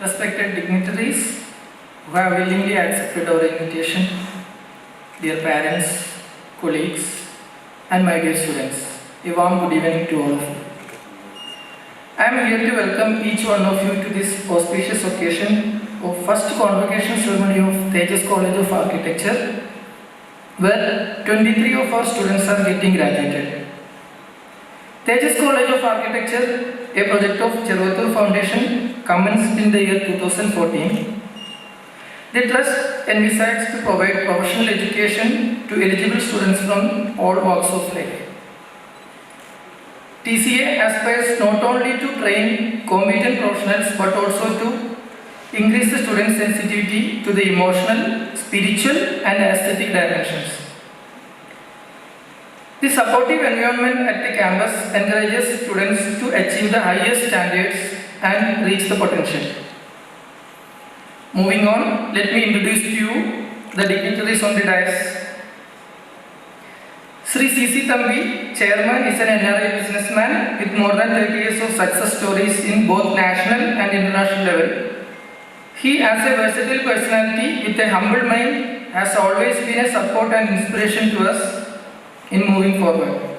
Respected dignitaries who have willingly accepted our invitation, dear parents, colleagues, and my dear students, a warm good evening to all of you. I am here to welcome each one of you to this auspicious occasion of first convocation ceremony of Tejas College of Architecture, where 23 of our students are getting graduated. Tejas College of Architecture, a project of Chervatur Foundation, commenced in the year 2014. The trust envisages to provide professional education to eligible students from all walks of life. TCA aspires not only to train competent professionals but also to increase the students' sensitivity to the emotional, spiritual, and aesthetic dimensions. The supportive environment at the campus encourages students to achieve the highest standards and reach the potential. Moving on, let me introduce to you the dignitaries on the dais. Sri C.C. Thambi, Chairman, is an NRI businessman with more than 30 years of success stories in both national and international level. He, as a versatile personality with a humble mind, has always been a support and inspiration to us in moving forward.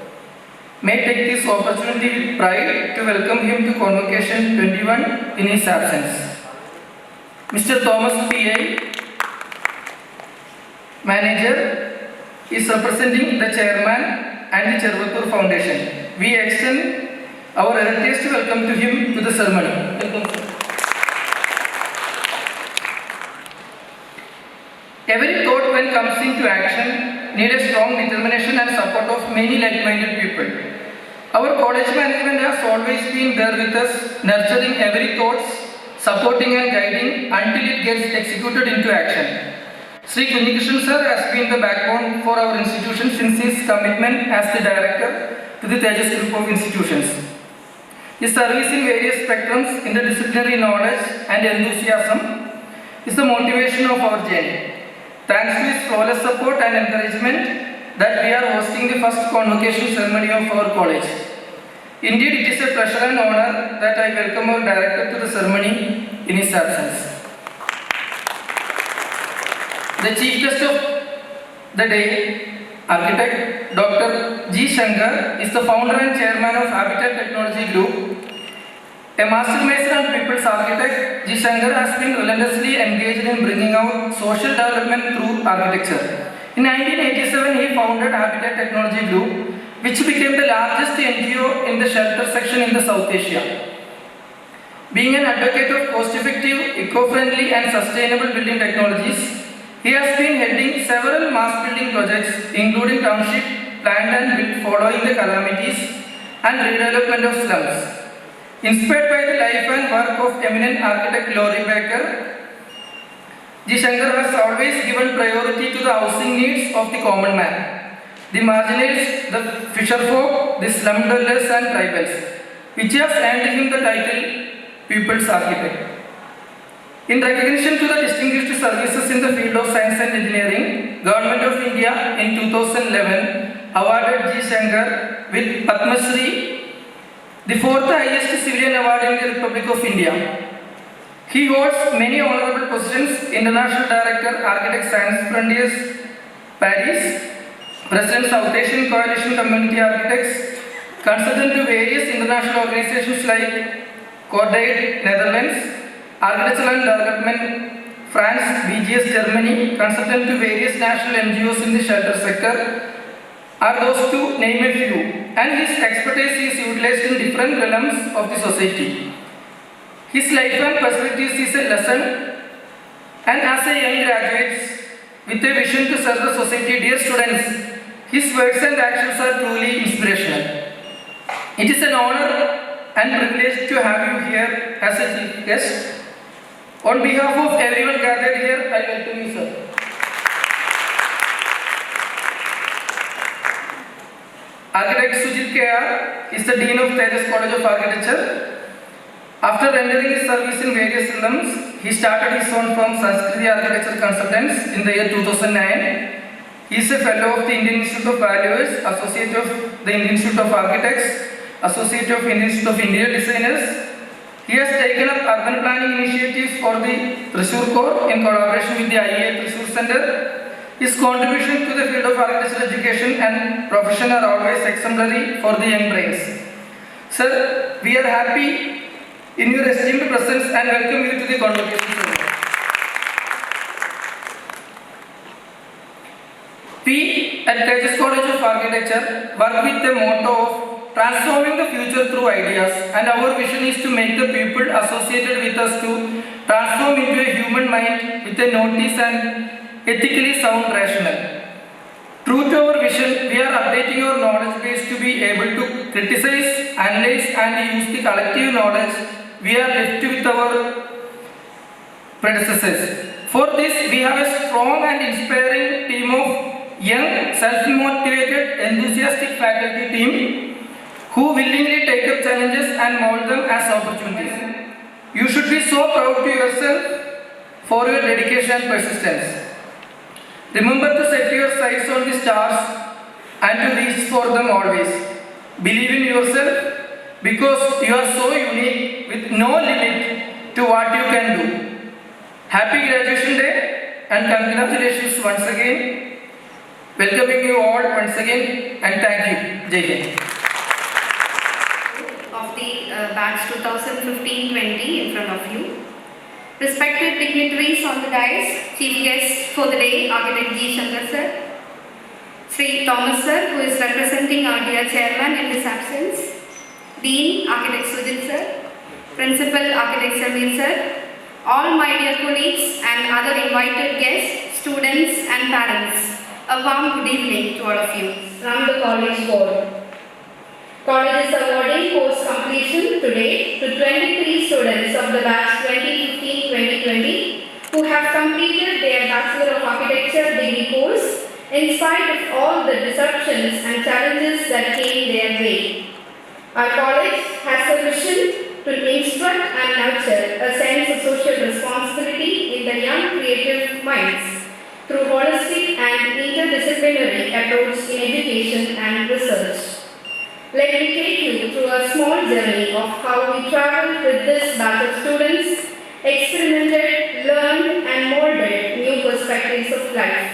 May I take this opportunity with pride to welcome him to Convocation 21 in his absence. Mr. Thomas P.A., manager is representing the chairman and the Chervattur Foundation. We extend our earliest welcome to him to the ceremony. Welcome, sir. Every thought when comes into action needs a strong determination and support of many like-minded people. Our college management has always been there with us, nurturing every thought, supporting and guiding until it gets executed into action. Sri Kunnikrishnan sir has been the backbone for our institution since his commitment as the director to the Tejas group of institutions. His service in various spectrums, interdisciplinary knowledge and enthusiasm is the motivation of our journey. Thanks to his flawless support and encouragement that we are hosting the first convocation ceremony of our college. Indeed, it is a pleasure and honor that I welcome our director to the ceremony in his absence. The chief guest of the day, architect Dr. G. Shankar, is the founder and chairman of Habitat Technology Group. A master mason and people's architect, G. Shankar has been relentlessly engaged in bringing out social development through architecture. In 1987, he founded Habitat Technology Group, which became the largest NGO in the shelter section in the South Asia. Being an advocate of cost-effective, eco-friendly and sustainable building technologies, he has been heading several mass building projects, including township, planned and built following the calamities and redevelopment of slums. Inspired by the life and work of eminent architect Laurie Baker, G. Shankar has always given priority to the housing needs of the common man, the marginalized, the fisherfolk, the slum dwellers and tribals, which has earned him the title People's Architect. In recognition to the distinguished services in the field of science and engineering, Government of India in 2011 awarded G. Shankar with Padma Shri, the fourth highest civilian award in the Republic of India. He holds many honorable positions: International Director, Architect Science Frontiers, Paris, President South Asian Coalition Community Architects, consultant to various international organizations like Cordaid, Netherlands, Architectural and Development, France, BGS, Germany, consultant to various national NGOs in the shelter sector, are those to name a few, and his expertise is utilized in different realms of the society. His life and perspectives is a lesson, and as a young graduate with a vision to serve the society, dear students, his words and actions are truly inspirational. It is an honor and privilege to have you here as a chief guest. On behalf of everyone gathered here, I welcome you, sir. Architect Sujit K.R. is the Dean of Tejas College of Architecture. After rendering his service in various realms, he started his own firm Sanskriti Architecture Consultants in the year 2009. He is a fellow of the Indian Institute of Valuers, Associate of the Indian Institute of Architects, Associate of Indian Institute of Interior Designers. He has taken up urban planning initiatives for the Thrissur Corps in collaboration with the IEA Thrissur Center. His contribution to the field of architectural education and profession are always exemplary for the young brains. Sir, we are happy in your esteemed presence and welcome you to the convocation. We at Tejas College of Architecture work with the motto of transforming the future through ideas, and our vision is to make the people associated with us to transform into a human mind with a notice and ethically sound rational. True to our vision, we are updating our knowledge base to be able to criticize, analyze and use the collective knowledge we are left with our predecessors. For this, we have a strong and inspiring team of young, self-motivated, enthusiastic faculty team who willingly take up challenges and mold them as opportunities. You should be so proud to yourself for your dedication and persistence. Remember to set your sights on the stars and to reach for them always. Believe in yourself because you are so unique with no limit to what you can do. Happy graduation day and congratulations once again. Welcoming you all once again and thank you. Jai Hind. Of the batch 2015-20 in front of you. Respected dignitaries on the dais, chief guest for the day, Architect G. Shankar sir, Sri Thomas sir, who is representing our dear chairman in his absence, Dean Architect Sujit sir, Principal Architect Samir sir, all my dear colleagues and other invited guests, students and parents, a warm good evening to all of you from the college board. College is awarding course completion today to 23 students of the batch 2015-2020 who have completed their Bachelor of Architecture degree course in spite of all the disruptions and challenges that came their way. Our college has a mission to instruct and nurture a sense of social responsibility in the young creative minds through holistic and interdisciplinary approach in education and research. Let me take you through a small journey of how we traveled with this batch of students, experimented, learned and molded new perspectives of life.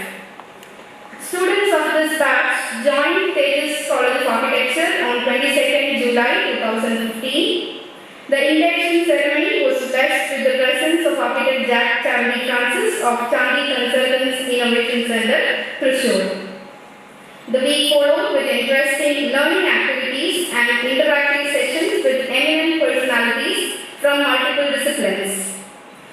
Students of this batch joined Tejas College of Architecture on 22nd July 2015. The induction ceremony was blessed with the presence of Architect Jack Chandy Francis of Chandy Consultants Innovation Center, Thrissur. The week followed with interesting learning activities and interactive sessions with eminent personalities from multiple disciplines.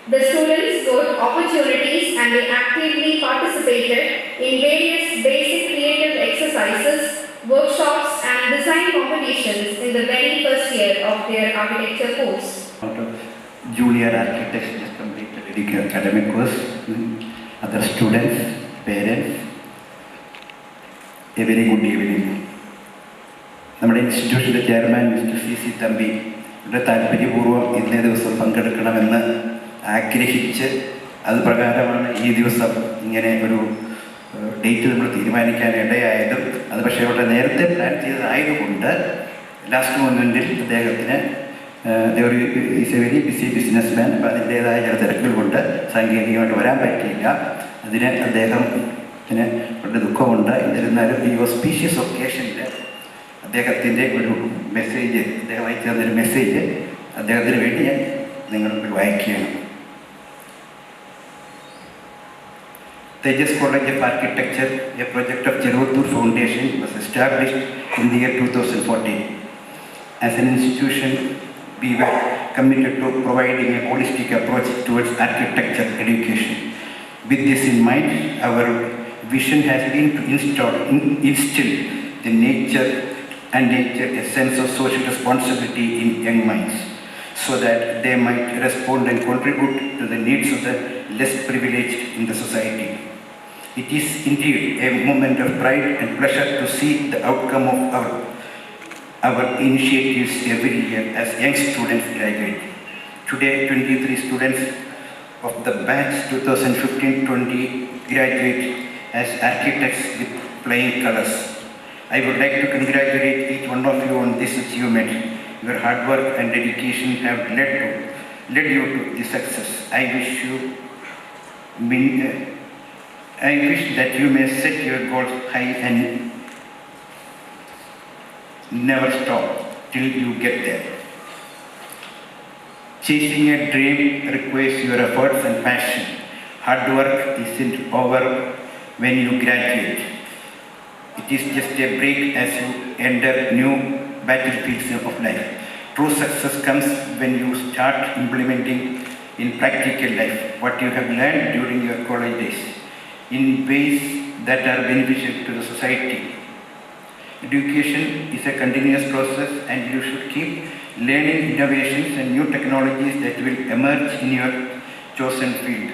The students got opportunities and they actively participated in various basic creative exercises, workshops and design competitions in the very first year of their architecture course. Junior architects just completed academic course, other students, parents, a very good evening. നമ്മുടെ ഇൻസ്റ്റിറ്റ്യൂഷൻ്റെ chairman mister C Thampi ഇവിടെ താല്പര്യപൂർവ്വം ഇന്നേ ദിവസം പങ്കെടുക്കണമെന്ന് ആഗ്രഹിച്ച് അത് പ്രകാരമാണ് ഈ ദിവസം ഇങ്ങനെ ഒരു ഡേറ്റ് നമ്മൾ തീരുമാനിക്കാൻ ഇടയായതും അത് പക്ഷേ അവിടെ നേരത്തെ പ്ലാൻ ചെയ്തതായതുകൊണ്ട് ലാസ്റ്റ് മൊമെൻറ്റിൽ അദ്ദേഹത്തിന് is A very busy business man. അപ്പോൾ അതിൻ്റേതായ ചില തിരക്കുകൾ കൊണ്ട് സാങ്കേതികമായിട്ട് വരാൻ പറ്റിയില്ല. അതിന് അദ്ദേഹത്തിന് വളരെ ദുഃഖമുണ്ട്. എന്നിരുന്നാലും ഈ ഓസ്പീഷ്യസ് ഒക്കേഷനിൽ അദ്ദേഹത്തിൻ്റെ ഒരു മെസ്സേജ്, അദ്ദേഹം അയച്ചു തന്നൊരു മെസ്സേജ് അദ്ദേഹത്തിന് വേണ്ടി ഞാൻ നിങ്ങൾക്ക് വായിക്കുകയാണ്. Tejas College of Architecture, a project of Chervattur Foundation, was established in the year 2014. As an institution, we were committed to providing a holistic approach towards architecture education. With this in mind, our vision has been to instill the nature a sense of social responsibility in young minds, so that they might respond and contribute to the needs of the less privileged in the society. It is indeed a moment of pride and pleasure to see the outcome of our initiatives every year as young students graduate. Today, 23 students of the batch 2015-20 graduate as architects with flying colors. I would like to congratulate each one of you on this achievement. Your hard work and dedication have led you to this success. I wish that you may set your goals high and never stop till you get there. Chasing a dream requires your efforts and passion. Hard work isn't over when you graduate. It is just a break as you enter new battlefields of life. True success comes when you start implementing in practical life what you have learned during your college days in ways that are beneficial to the society. Education is a continuous process and you should keep learning innovations and new technologies that will emerge in your chosen field.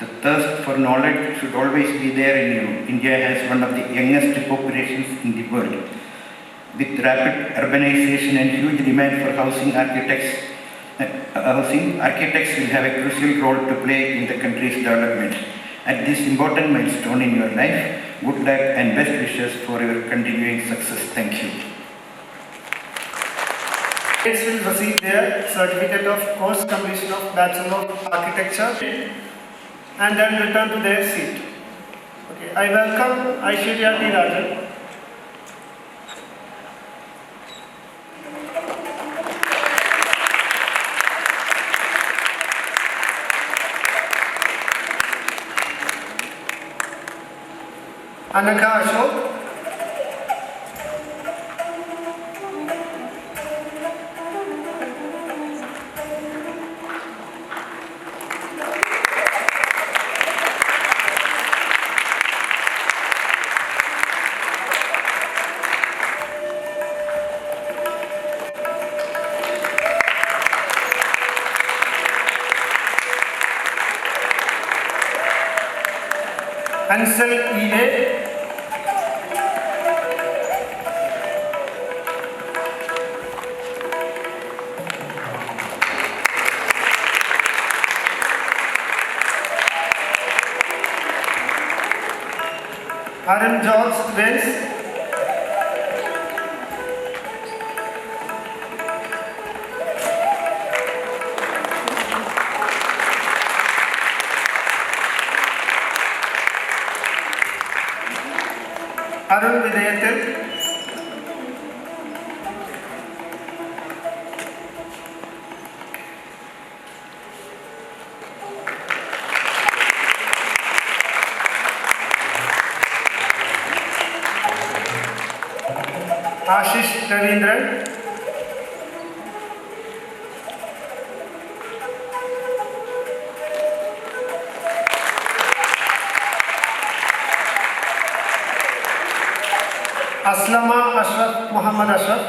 The thirst for knowledge should always be there in you. India has one of the youngest populations in the world. With rapid urbanization and huge demand for housing, architects will have a crucial role to play in the country's development. At this important milestone in your life, good luck and best wishes for your continuing success. Thank you. Candidates will receive their certificate of course completion of Bachelor of Architecture and then return to their seat. Okay, I welcome Aishwarya T. Rajan. Anagha Ashok, Ansel E.A., Aaron George Vance, Arun Vidayathil, Ashish Ravindran, Aslama Ashraf Muhammad Ashraf,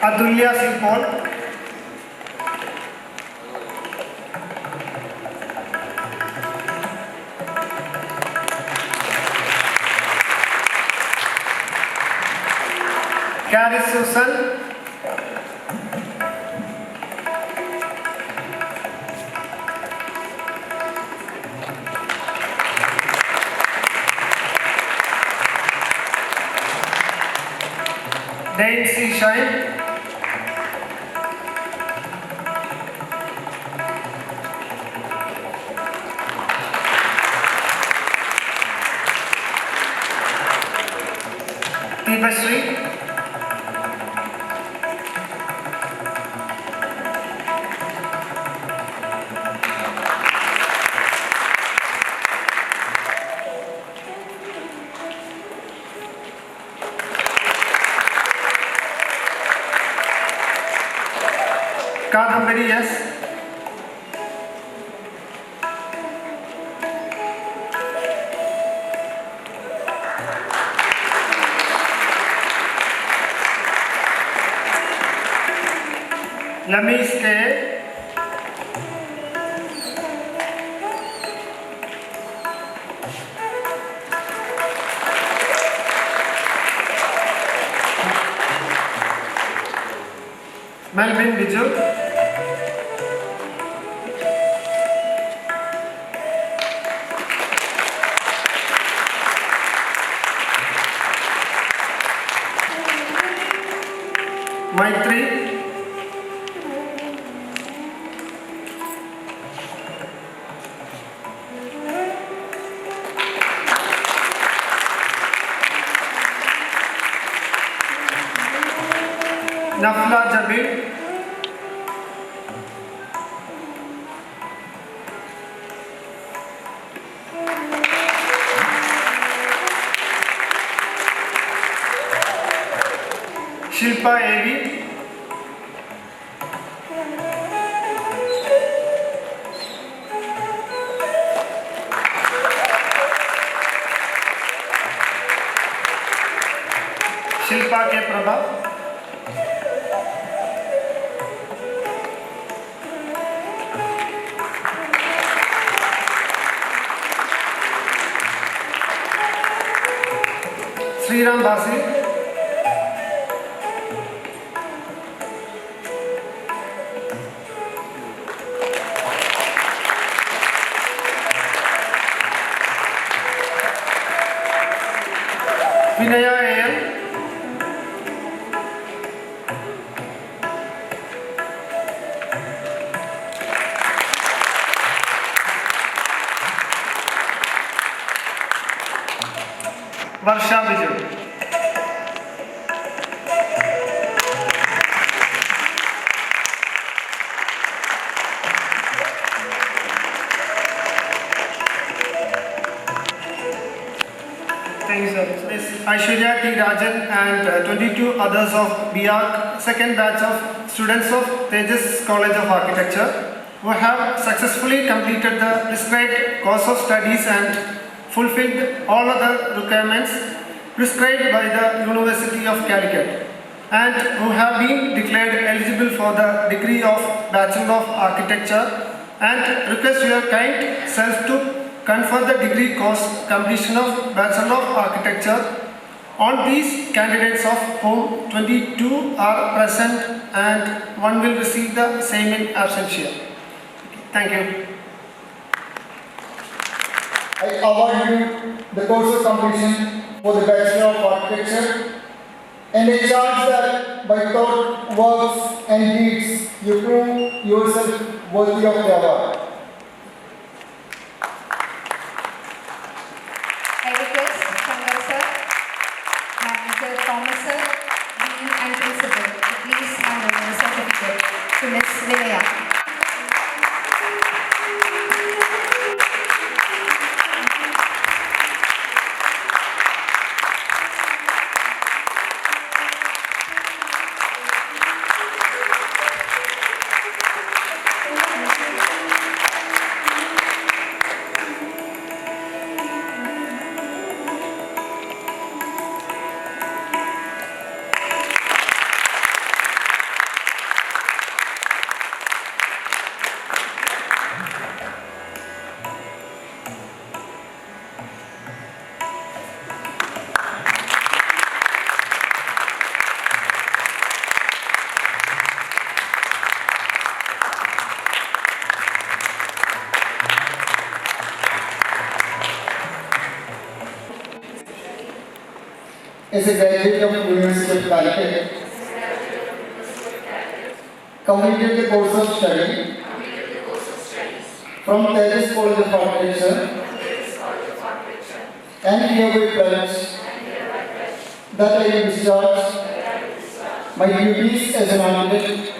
Atulya Singh Paul, Carrie Susan, Dane C. Shine, Dibashree, Kadambari S. Lamis K. Melvin Biju, Maitri, Nafla Jabir, Shilpa Evi, Shilpa K. Prabha, Sriram Basi, Vinaya A.M., Varsha Biju. Aishwarya T. Rajan and 22 others of BARC, second batch of students of Tejas College of Architecture, who have successfully completed the prescribed course of studies and fulfilled all other requirements prescribed by the University of Calicut, and who have been declared eligible for the degree of Bachelor of Architecture, and request your kind self to confer the degree course completion of Bachelor of Architecture on these candidates, of whom 22 are present and one will receive the same in absentia. Thank you. I award you the course of completion for the Bachelor of Architecture, and I charge that by thought, works and deeds you prove yourself worthy of the award. I request Shankar sir, Manager Thomas sir, Dean and Principal to please hand over the certificate to Ms. Vinaya. As a graduate of University of Calicut, completed the course of study from Tejas College of Architecture, and hereby pledge that I will discharge my duties as an architect,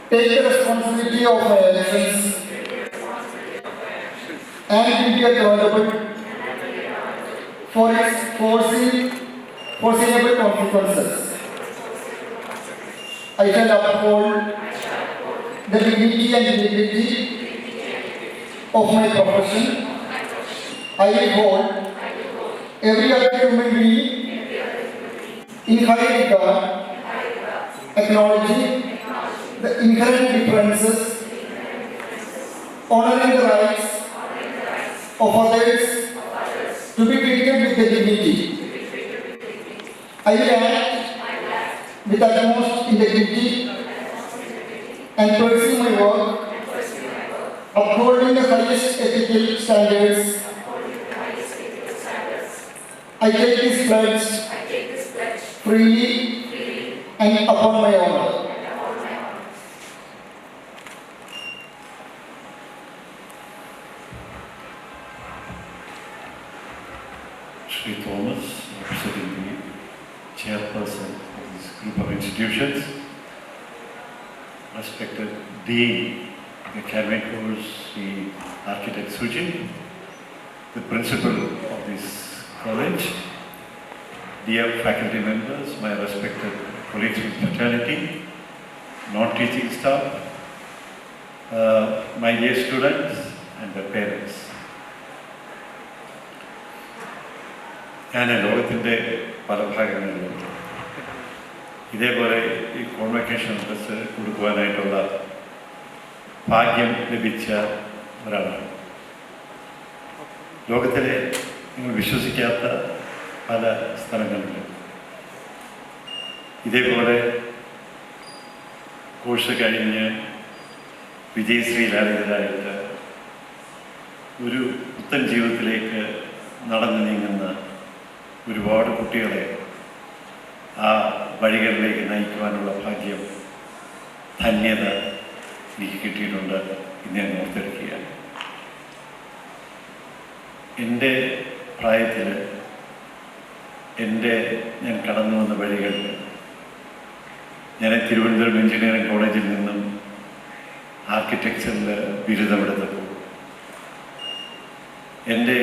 take the responsibility of my actions, and be accountable for its foreseeable consequences. I shall uphold the dignity and integrity of my profession. I will hold every other human being in high regard, acknowledging the inherent differences, honoring the rights of others to be treated with the dignity. I will act with utmost integrity and pursue my work, upholding the highest ethical standards. I take this pledge freely and upon my honor. Sri Thomas, representing the chairperson of this group of institutions, respected Dean of the academic course, the architect Sujin, the principal of this college, dear faculty members, my respected colleagues in fraternity, non-teaching staff, my dear students and their parents. ഞാൻ ലോകത്തിൻ്റെ പല ഭാഗങ്ങളിലും ഇതേപോലെ ഈ convocation dress കൊടുക്കുവാനായിട്ടുള്ള ഭാഗ്യം ലഭിച്ച ഒരാളാണ്. ലോകത്തിലെ നിങ്ങൾ വിശ്വസിക്കാത്ത പല സ്ഥലങ്ങളിലും ഇതേപോലെ കോഴ്സ് കഴിഞ്ഞ് വിജയശ്രീലാളിതരായിട്ട് ഒരു പുത്തൻ ജീവിതത്തിലേക്ക് നടന്നു നീങ്ങുന്ന ഒരുപാട് കുട്ടികളെ ആ വഴികളിലേക്ക് നയിക്കുവാനുള്ള ഭാഗ്യം, ധന്യത എനിക്ക് കിട്ടിയിട്ടുണ്ട് എന്ന് ഞാൻ ഓർത്തെടുക്കുകയാണ്. എൻ്റെ പ്രായത്തിൽ ഞാൻ കടന്നു വന്ന വഴികൾ, ഞാൻ തിരുവനന്തപുരം എഞ്ചിനീയറിംഗ് കോളേജിൽ നിന്നും ആർക്കിടെക്ചറിൽ ബിരുദമെടുത്തപ്പോൾ എൻ്റെ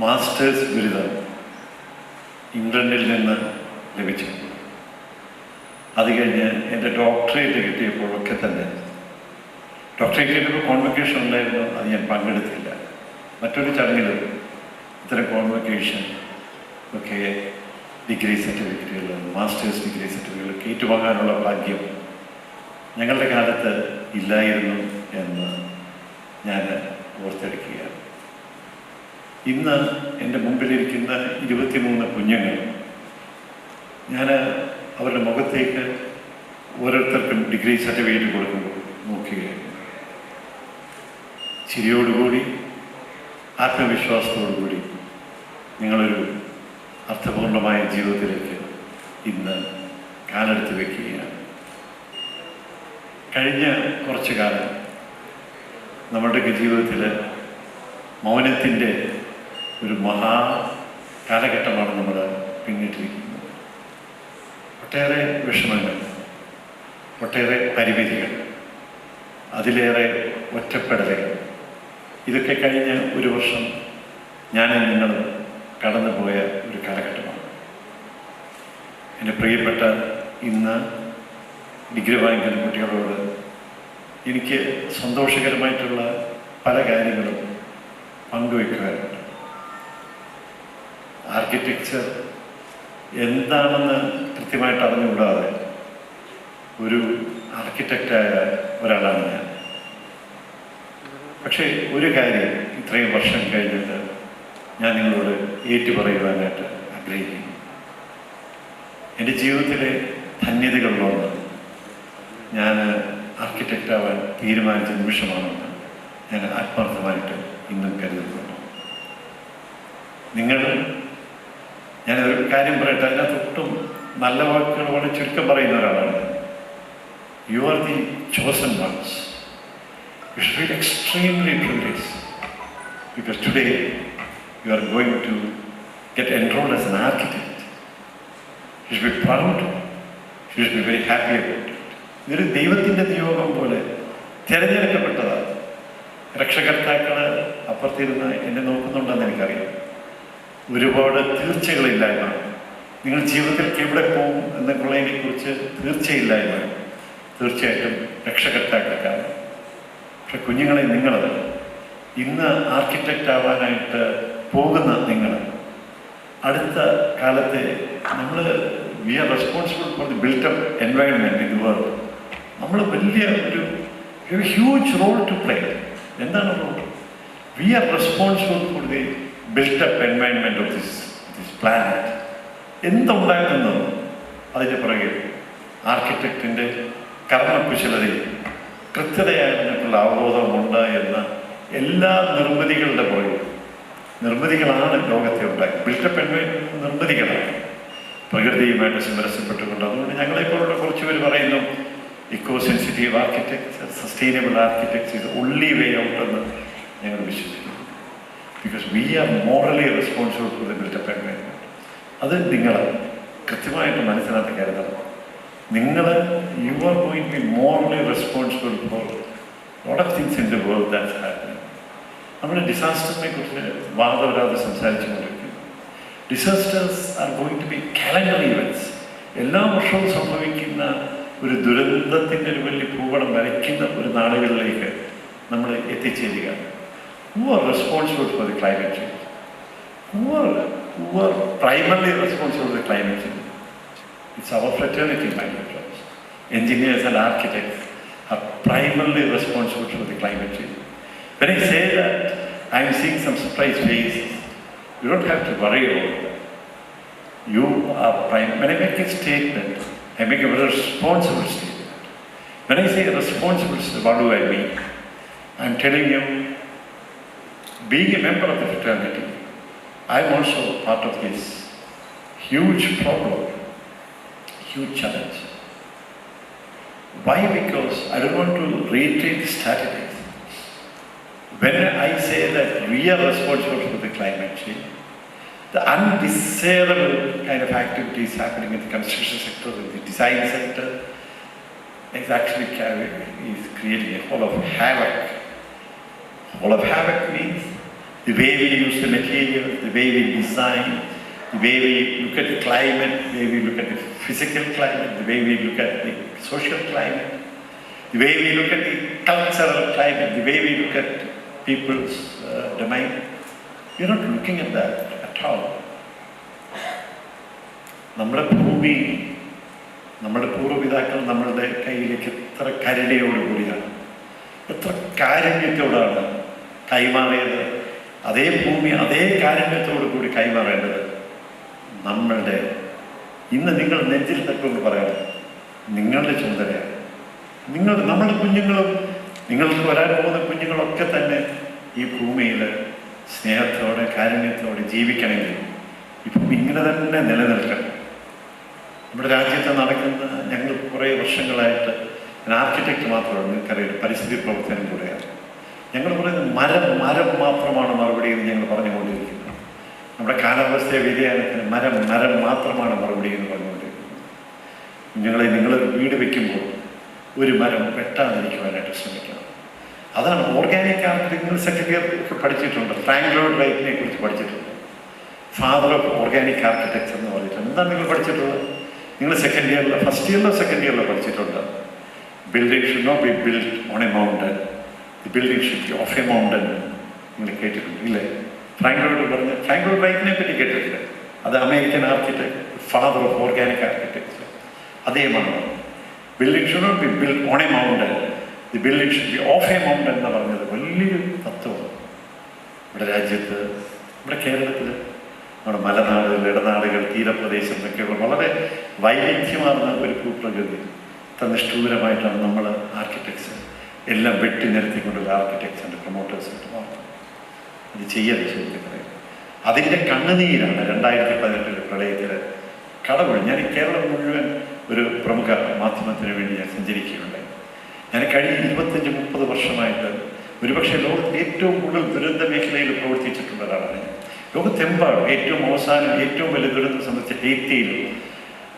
മാസ്റ്റേഴ്സ് ബിരുദം ഇംഗ്ലണ്ടിൽ നിന്ന് ലഭിച്ചു. അത് കഴിഞ്ഞ് എൻ്റെ ഡോക്ടറേറ്റ് കിട്ടിയപ്പോഴൊക്കെ തന്നെ, ഡോക്ടറേറ്റ് കിട്ടിയപ്പോൾ കോൺവൊക്കേഷൻ ഉണ്ടായിരുന്നു, അത് ഞാൻ പങ്കെടുത്തില്ല. മറ്റൊരു ചടങ്ങിലും ഇത്തരം കോൺവൊക്കേഷൻ ഒക്കെ ഡിഗ്രി സർട്ടിഫിക്കറ്റുകൾ, മാസ്റ്റേഴ്സ് ഡിഗ്രി സർട്ടിഫിക്കറ്റുകൾ ഏറ്റുവാങ്ങാനുള്ള ഭാഗ്യം ഞങ്ങളുടെ കാലത്ത് ഇല്ലായിരുന്നു എന്ന് ഞാൻ ഓർത്തെടുക്കുകയാണ്. ഇന്ന് എൻ്റെ മുമ്പിലിരിക്കുന്ന 23 കുഞ്ഞുങ്ങൾ, ഞാൻ അവരുടെ മുഖത്തേക്ക് ഓരോരുത്തർക്കും ഡിഗ്രി സർട്ടിഫിക്കറ്റ് കൊടുക്കുമ്പോൾ നോക്കുകയാണ്. ചിരിയോടുകൂടി, ആത്മവിശ്വാസത്തോടുകൂടി നിങ്ങളൊരു അർത്ഥപൂർണമായ ജീവിതത്തിലേക്ക് ഇന്ന് കാലെടുത്ത് വയ്ക്കുകയാണ്. കഴിഞ്ഞ കുറച്ചു കാലം നമ്മുടെയൊക്കെ ജീവിതത്തിൽ മൗനത്തിൻ്റെ ഒരു മഹാ കാലഘട്ടമാണ് നമ്മൾ പിന്നിട്ടിരിക്കുന്നത്. ഒട്ടേറെ വിഷമങ്ങൾ, ഒട്ടേറെ പരിമിതികൾ, അതിലേറെ ഒറ്റപ്പെടലുകൾ, ഇതൊക്കെ കഴിഞ്ഞ ഒരു വർഷം ഞാൻ നിങ്ങൾ കടന്നുപോയ ഒരു കാലഘട്ടമാണ്. എൻ്റെ പ്രിയപ്പെട്ട ഇന്ന് ഡിഗ്രി വാങ്ങിക്കുന്ന കുട്ടികളോട് എനിക്ക് സന്തോഷകരമായിട്ടുള്ള പല കാര്യങ്ങളും പങ്കുവയ്ക്കുവാനുണ്ട്. ആർക്കിടെക്ചർ എന്താണെന്ന് കൃത്യമായിട്ട് അറിഞ്ഞുകൂടാതെ ഒരു ആർക്കിടെക്റ്റായ ഒരാളാണ് ഞാൻ. പക്ഷേ ഒരു കാര്യം ഇത്രയും വർഷം കഴിഞ്ഞിട്ട് ഞാൻ നിങ്ങളോട് ഏറ്റുപറയുവാനായിട്ട് ആഗ്രഹിക്കുന്നു. എൻ്റെ ജീവിതത്തിലെ ധന്യതകളിലൊന്ന് ഞാൻ ആർക്കിടെക്റ്റാവാൻ തീരുമാനിച്ച നിമിഷമാണെന്ന് ഞാൻ ആത്മാർത്ഥമായിട്ട് ഇന്നും കരുതുന്നുണ്ട്. നിങ്ങൾ, ഞാനൊരു കാര്യം പറയട്ടെ, അതിനകത്തൊട്ടും നല്ല വാക്കുകൾ വളരെ ചുരുക്കം പറയുന്ന ഒരാളാണ്. You are the chosen ones. You should feel extremely privileged because today you are going to get enrolled as an architect. You should be proud. You should be very happy about it. ഇതൊരു ദൈവത്തിൻ്റെ നിയോഗം പോലെ തിരഞ്ഞെടുക്കപ്പെട്ടതാണ്. രക്ഷകർത്താക്കൾ അപ്പുറത്തിരുന്ന് എന്നെ നോക്കുന്നുണ്ടെന്ന് എനിക്കറിയാം. ഒരുപാട് തീർച്ചകളില്ലായ്മ, നിങ്ങൾ ജീവിതത്തിൽ എവിടെ പോകും എന്നൊക്കെയുള്ളതിനെ കുറിച്ച് തീർച്ചയില്ലായ്മ തീർച്ചയായിട്ടും രക്ഷകർത്താക്കൾക്കാണ്. പക്ഷെ കുഞ്ഞുങ്ങളെ, നിങ്ങൾ ഇന്ന് ആർക്കിടെക്റ്റ് ആവാനായിട്ട് പോകുന്ന നിങ്ങൾ, അടുത്ത കാലത്തെ നമ്മൾ we are responsible for the built up environment in the world. നമ്മൾ വലിയ ഒരു ഹ്യൂജ് റോൾ ടു പ്ലേ. എന്താണ് role? We are responsible for the built up environment of this planet. എന്തുണ്ടാക്കുന്നു അതിൻ്റെ പുറകെ ആർക്കിടെക്റ്റിൻ്റെ കർമ്മകുശലതയും കൃത്യതയായിട്ടുള്ള അവബോധമുണ്ട് എന്ന എല്ലാ നിർമ്മിതികളുടെ പുറകെ. നിർമ്മിതികളാണ് ലോകത്തെ ഉണ്ടാക്കി. ബിൽട്ടപ്പ് എൻവയൺമെൻറ്റ് നിർമ്മിതികളാണ്, പ്രകൃതിയുമായിട്ട് സമരസപ്പെട്ടുകൊണ്ട്. അതുകൊണ്ട് ഞങ്ങളെപ്പോലുള്ള കുറച്ച് പേര് പറയുന്നു eco sensitive architecture, sustainable architecture ഇത് ഓൺലി വേ ഔട്ട് എന്ന് ഞങ്ങൾ വിശ്വസിക്കുന്നു. Because we are morally responsible for the built up environment. അത് നിങ്ങൾ കൃത്യമായിട്ട് മനസ്സിനകത്ത് കരുതണം. നിങ്ങൾ, you are going to be morally responsible for lot of things in the world that's happening. നമ്മുടെ ഡിസാസ്റ്ററിനെ കുറിച്ച് വാദവരാതെ സംസാരിച്ചുകൊണ്ടിരിക്കുന്നു. Disasters are going to be calendar events. എല്ലാ വർഷവും സംഭവിക്കുന്ന ഒരു ദുരന്തത്തിൻ്റെ ഒരു വലിയ ഭൂപടം വരയ്ക്കുന്ന ഒരു നാളുകളിലേക്ക് നമ്മൾ എത്തിച്ചേരുകയാണ്. Who are responsible for the climate change? Who are primarily responsible for the climate change? It's our fraternity, my dear friends. Engineers and architects are primarily responsible for the climate change. When I say that, I'm seeing some surprised faces. You don't have to worry about that. You are when I make a statement, I make a very responsible statement. When I say responsible, what do I mean? I'm telling you, being a member of the fraternity, I'm also part of this huge problem, huge challenge. Why? Because I don't want to reiterate the statistics. When I say that we are responsible for the climate change, the undesirable kind of activities happening in the construction sector, in the design sector, is actually creating a whole of havoc. Whole of havoc means the way we use the material, the way we design, the way we look at the climate, the way we look at the physical climate, the way we look at the social climate, the way we look at the cultural climate, the way we look at people's domain. We're not looking at that at all. നമ്മുടെ ഭൂമി, നമ്മുടെ പൂർവ്വപിതാക്കൾ നമ്മളുടെ കയ്യിലേക്ക് എത്ര കരുണയോടുകൂടിയാണ്, എത്ര കാരുണ്യത്തോടാണ് കൈമാറിയത്. അതേ ഭൂമി അതേ കാരുണ്യത്തോടു കൂടി കൈമാറേണ്ടത് നമ്മളുടെ ഇന്ന് നിങ്ങൾ നെഞ്ചിൽ തട്ടുമെന്ന് പറയാം, നിങ്ങളുടെ ചുമതലയാണ്. നമ്മുടെ കുഞ്ഞുങ്ങളും നിങ്ങൾക്ക് വരാൻ പോകുന്ന കുഞ്ഞുങ്ങളൊക്കെ തന്നെ ഈ ഭൂമിയിൽ സ്നേഹത്തോടെ കാരുണ്യത്തോടെ ജീവിക്കണമെങ്കിൽ ഈ ഭൂമി ഇങ്ങനെ തന്നെ നിലനിൽക്കണം. നമ്മുടെ രാജ്യത്ത് നടക്കുന്ന, ഞങ്ങൾ കുറേ വർഷങ്ങളായിട്ട് ഞാൻ ആർക്കിടെക്റ്റ് മാത്രമാണ്, നിങ്ങൾക്കറിയാം, പരിസ്ഥിതി പ്രവർത്തനം കൂടെയാണ്. ഞങ്ങൾ പറയുന്നത് മരം മാത്രമാണ് മറുപടി എന്ന് ഞങ്ങൾ പറഞ്ഞുകൊണ്ടിരിക്കുന്നത്. നമ്മുടെ കാലാവസ്ഥ വ്യതിയാനത്തിന് മരം മാത്രമാണ് മറുപടി എന്ന് പറഞ്ഞുകൊണ്ടിരിക്കുന്നത്. കുഞ്ഞുങ്ങളെ നിങ്ങൾ വീട് വയ്ക്കുമ്പോൾ ഒരു മരം വെട്ടാതിരിക്കുവാനായിട്ട് ശ്രമിക്കണം. അതാണ് ഓർഗാനിക് ആർക്കിടെക്ട്. നിങ്ങൾ സെക്കൻഡ് ഇയർ ഒക്കെ പഠിച്ചിട്ടുണ്ട്, ഫ്രാങ്ക് ലോയ്ഡ് റൈറ്റിനെ കുറിച്ച് പഠിച്ചിട്ടുണ്ട്. ഫാദർ ഓഫ് ഓർഗാനിക് ആർക്കിടെക്ചർ എന്ന് പറഞ്ഞിട്ടുണ്ട്. എന്താണ് നിങ്ങൾ പഠിച്ചിട്ടുള്ളത്? നിങ്ങൾ സെക്കൻഡ് ഇയറിലോ സെക്കൻഡ് ഇയറിലോ പഠിച്ചിട്ടുണ്ട്. Building should not be build on a mountain, the building should be of a mountain. നിങ്ങൾ കേട്ടിട്ടുണ്ട് ഇല്ലേ? ഫ്രാങ്ക് ലോയ്ഡ് റൈറ്റിനെ പറ്റി കേട്ടിട്ടില്ല? അത് American architect, father of organic architecture. അതേമാണ് building should not be build on a mountain, the building should be of a mountain എന്ന് പറഞ്ഞത് വലിയൊരു തത്വമാണ്. നമ്മുടെ രാജ്യത്ത്, നമ്മുടെ കേരളത്തിൽ, നമ്മുടെ മലനാടുകൾ, ഇടനാടുകൾ, തീരപ്രദേശം എന്നൊക്കെയുള്ള വളരെ വൈവിധ്യമാർന്ന ഒരു ഭൂപ്രകൃതി. ഇത്ര നിഷ്ഠൂരമായിട്ടാണ് നമ്മൾ ആർക്കിടെക്ചർ എല്ലാം വെട്ടി നിരത്തിക്കൊണ്ടുള്ള ആർക്കിടെക്ചറിൻ്റെ പ്രൊമോട്ടേഴ്സായിട്ട് മാറുന്നത്. അത് ചെയ്യാൻ സുഹൃത്തുക്കളെ, അതിൻ്റെ കണ്ണുനീരാണ് 2018 പ്രളയത്തിൽ കടവുഴി. ഞാൻ കേരളം മുഴുവൻ ഒരു പ്രമുഖ മാധ്യമത്തിന് വേണ്ടി ഞാൻ സഞ്ചരിക്കുകയുണ്ടായി. ഞാൻ കഴിഞ്ഞ 25-30 വർഷമായിട്ട് ഒരുപക്ഷെ ലോകത്ത് ഏറ്റവും കൂടുതൽ ദുരന്ത മേഖലയിൽ പ്രവർത്തിച്ചിട്ടുള്ള ഒരാളാണ്. ലോകത്തെമ്പാടും ഏറ്റവും അവസാനം ഏറ്റവും വലിയ ദുരന്തം സംബന്ധിച്ച ഹെയ്ത്തിയിൽ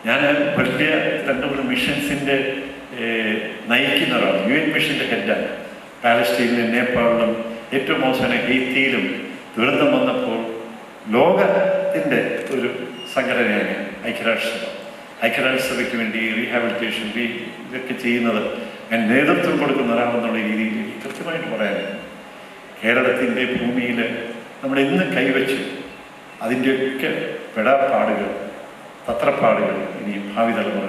ഞാൻ വലിയ 2-3 മിഷൻസിൻ്റെ നയിക്കുന്ന ഒരാൾ, UN മിഷൻ്റെ ഹെഡാണ്. പാലസ്റ്റീനിലും നേപ്പാളിലും ഏറ്റവും അവസാനം ഹെയ്ത്തിയിലും ദുരന്തം വന്നപ്പോൾ ലോകത്തിൻ്റെ ഒരു സംഘടനയാണ് ഐക്യരാഷ്ട്രസഭയ്ക്ക് വേണ്ടി റീഹാബിലിറ്റേഷൻ ഇതൊക്കെ ചെയ്യുന്നത് ഞാൻ നേതൃത്വം കൊടുക്കുന്ന ഒരാളെന്നുള്ള രീതിയിൽ കൃത്യമായിട്ട് പറയാനുണ്ട്. കേരളത്തിൻ്റെ ഭൂമിയിൽ നമ്മൾ ഇന്ന് കൈവച്ച് അതിൻ്റെയൊക്കെ പെടാപ്പാടുകൾ, തത്രപ്പാടുകൾ ഇനി ഭാവി തലമുറ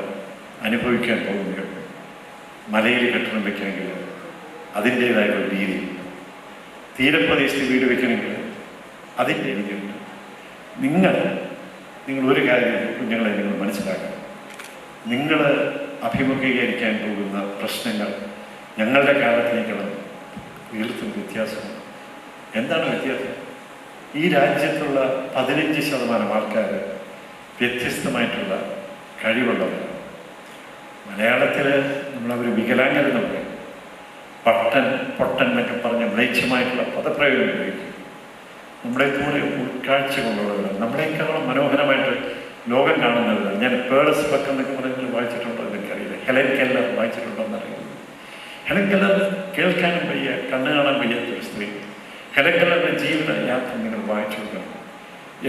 അനുഭവിക്കാൻ പോകുന്നുണ്ട്. മലയിൽ കെട്ടിടം വയ്ക്കണമെങ്കിൽ അതിൻ്റേതായ ഒരു രീതിയുണ്ട്. തീരപ്രദേശത്ത് വീട് വയ്ക്കണമെങ്കിൽ അതിൻ്റെ രീതിയുണ്ട്. നിങ്ങൾ ഒരു കാര്യം കുഞ്ഞുങ്ങളെ നിങ്ങൾ മനസ്സിലാക്കണം. നിങ്ങൾ അഭിമുഖീകരിക്കാൻ പോകുന്ന പ്രശ്നങ്ങൾ ഞങ്ങളുടെ കാലത്തേക്കുള്ള തീർത്തും വ്യത്യാസമാണ്. എന്താണ് വ്യത്യാസം? ഈ രാജ്യത്തുള്ള 15% ആൾക്കാർ വ്യത്യസ്തമായിട്ടുള്ള കഴിവുള്ളവരാണ്. മലയാളത്തിൽ നമ്മളവർ വികലാംഗരെന്ന് പറയും, പൊട്ടൻ എന്നൊക്കെ പറഞ്ഞ് മ്ലേച്ഛമായിട്ടുള്ള പദപ്രയോഗം ഉപയോഗിക്കും. നമ്മളെപ്പോലെ ഉൾക്കാഴ്ചകളുള്ളവരാണ്, നമ്മളെക്കാളും മനോഹരമായിട്ട് ലോകം കാണുന്നവരാണ്. ഞാൻ പേഴ്സ് ബക്ക് എന്നൊക്കെ പറഞ്ഞാൽ വായിച്ചിട്ടുണ്ടോ എനിക്കറിയില്ല. ഹെലൻ കെല്ലർ വായിച്ചിട്ടുണ്ടോ എന്നറിയില്ല. ഹെലൻ കെല്ലർ കേൾക്കാനും വയ്യ, കണ്ണു കാണാൻ വയ്യാത്തൊരു സ്ത്രീ. ഹെലൻ കെല്ലറിൻ്റെ ജീവിത യാത്ര നിങ്ങൾ വായിച്ചു നോക്കണം.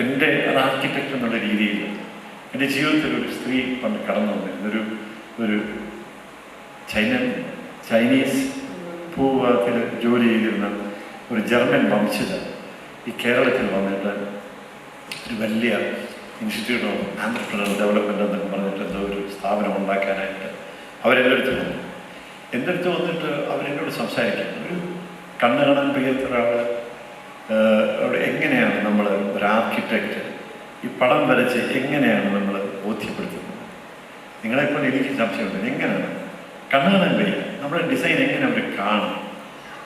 എൻ്റെ അത് ആർക്കിടെക്ട് എന്നുള്ള രീതിയിൽ എൻ്റെ ജീവിതത്തിൽ ഒരു സ്ത്രീ പണ്ട് കടന്നു വന്നിരുന്നു. ഒരു ചൈനീസ് ഭൂവിഭാഗത്തിൽ ജോലി ചെയ്തിരുന്ന ഒരു ജർമ്മൻ വംശജ ഈ കേരളത്തിൽ വന്നിട്ട് ഒരു വലിയ ഇൻസ്റ്റിറ്റ്യൂട്ട് ഓഫ് ആൻട്രപ്രണർ ഡെവലപ്മെൻറ്റ് എന്നൊക്കെ പറഞ്ഞിട്ട് എന്തോ ഒരു സ്ഥാപനം ഉണ്ടാക്കാനായിട്ട് അവരെൻ്റെ അടുത്ത് വന്നു. എൻ്റെ അടുത്ത് വന്നിട്ട് അവരെന്നോട് സംസാരിക്കുന്നു. ഒരു കണ്ണ് കാണാൻ വയ്യാത്ത ഒരാൾ അവിടെ എങ്ങനെയാണ് നമ്മൾ ഒരു ആർക്കിടെക്റ്റ് ഈ പടം വരച്ച് എങ്ങനെയാണ് നമ്മൾ ബോധ്യപ്പെടുത്തുന്നത്? നിങ്ങളെപ്പോലെ എനിക്ക് സംശയമുണ്ട്. എങ്ങനെയാണ് കണ്ണ് കാണാൻ വയ്യ, നമ്മുടെ ഡിസൈൻ എങ്ങനെ അവർ കാണും?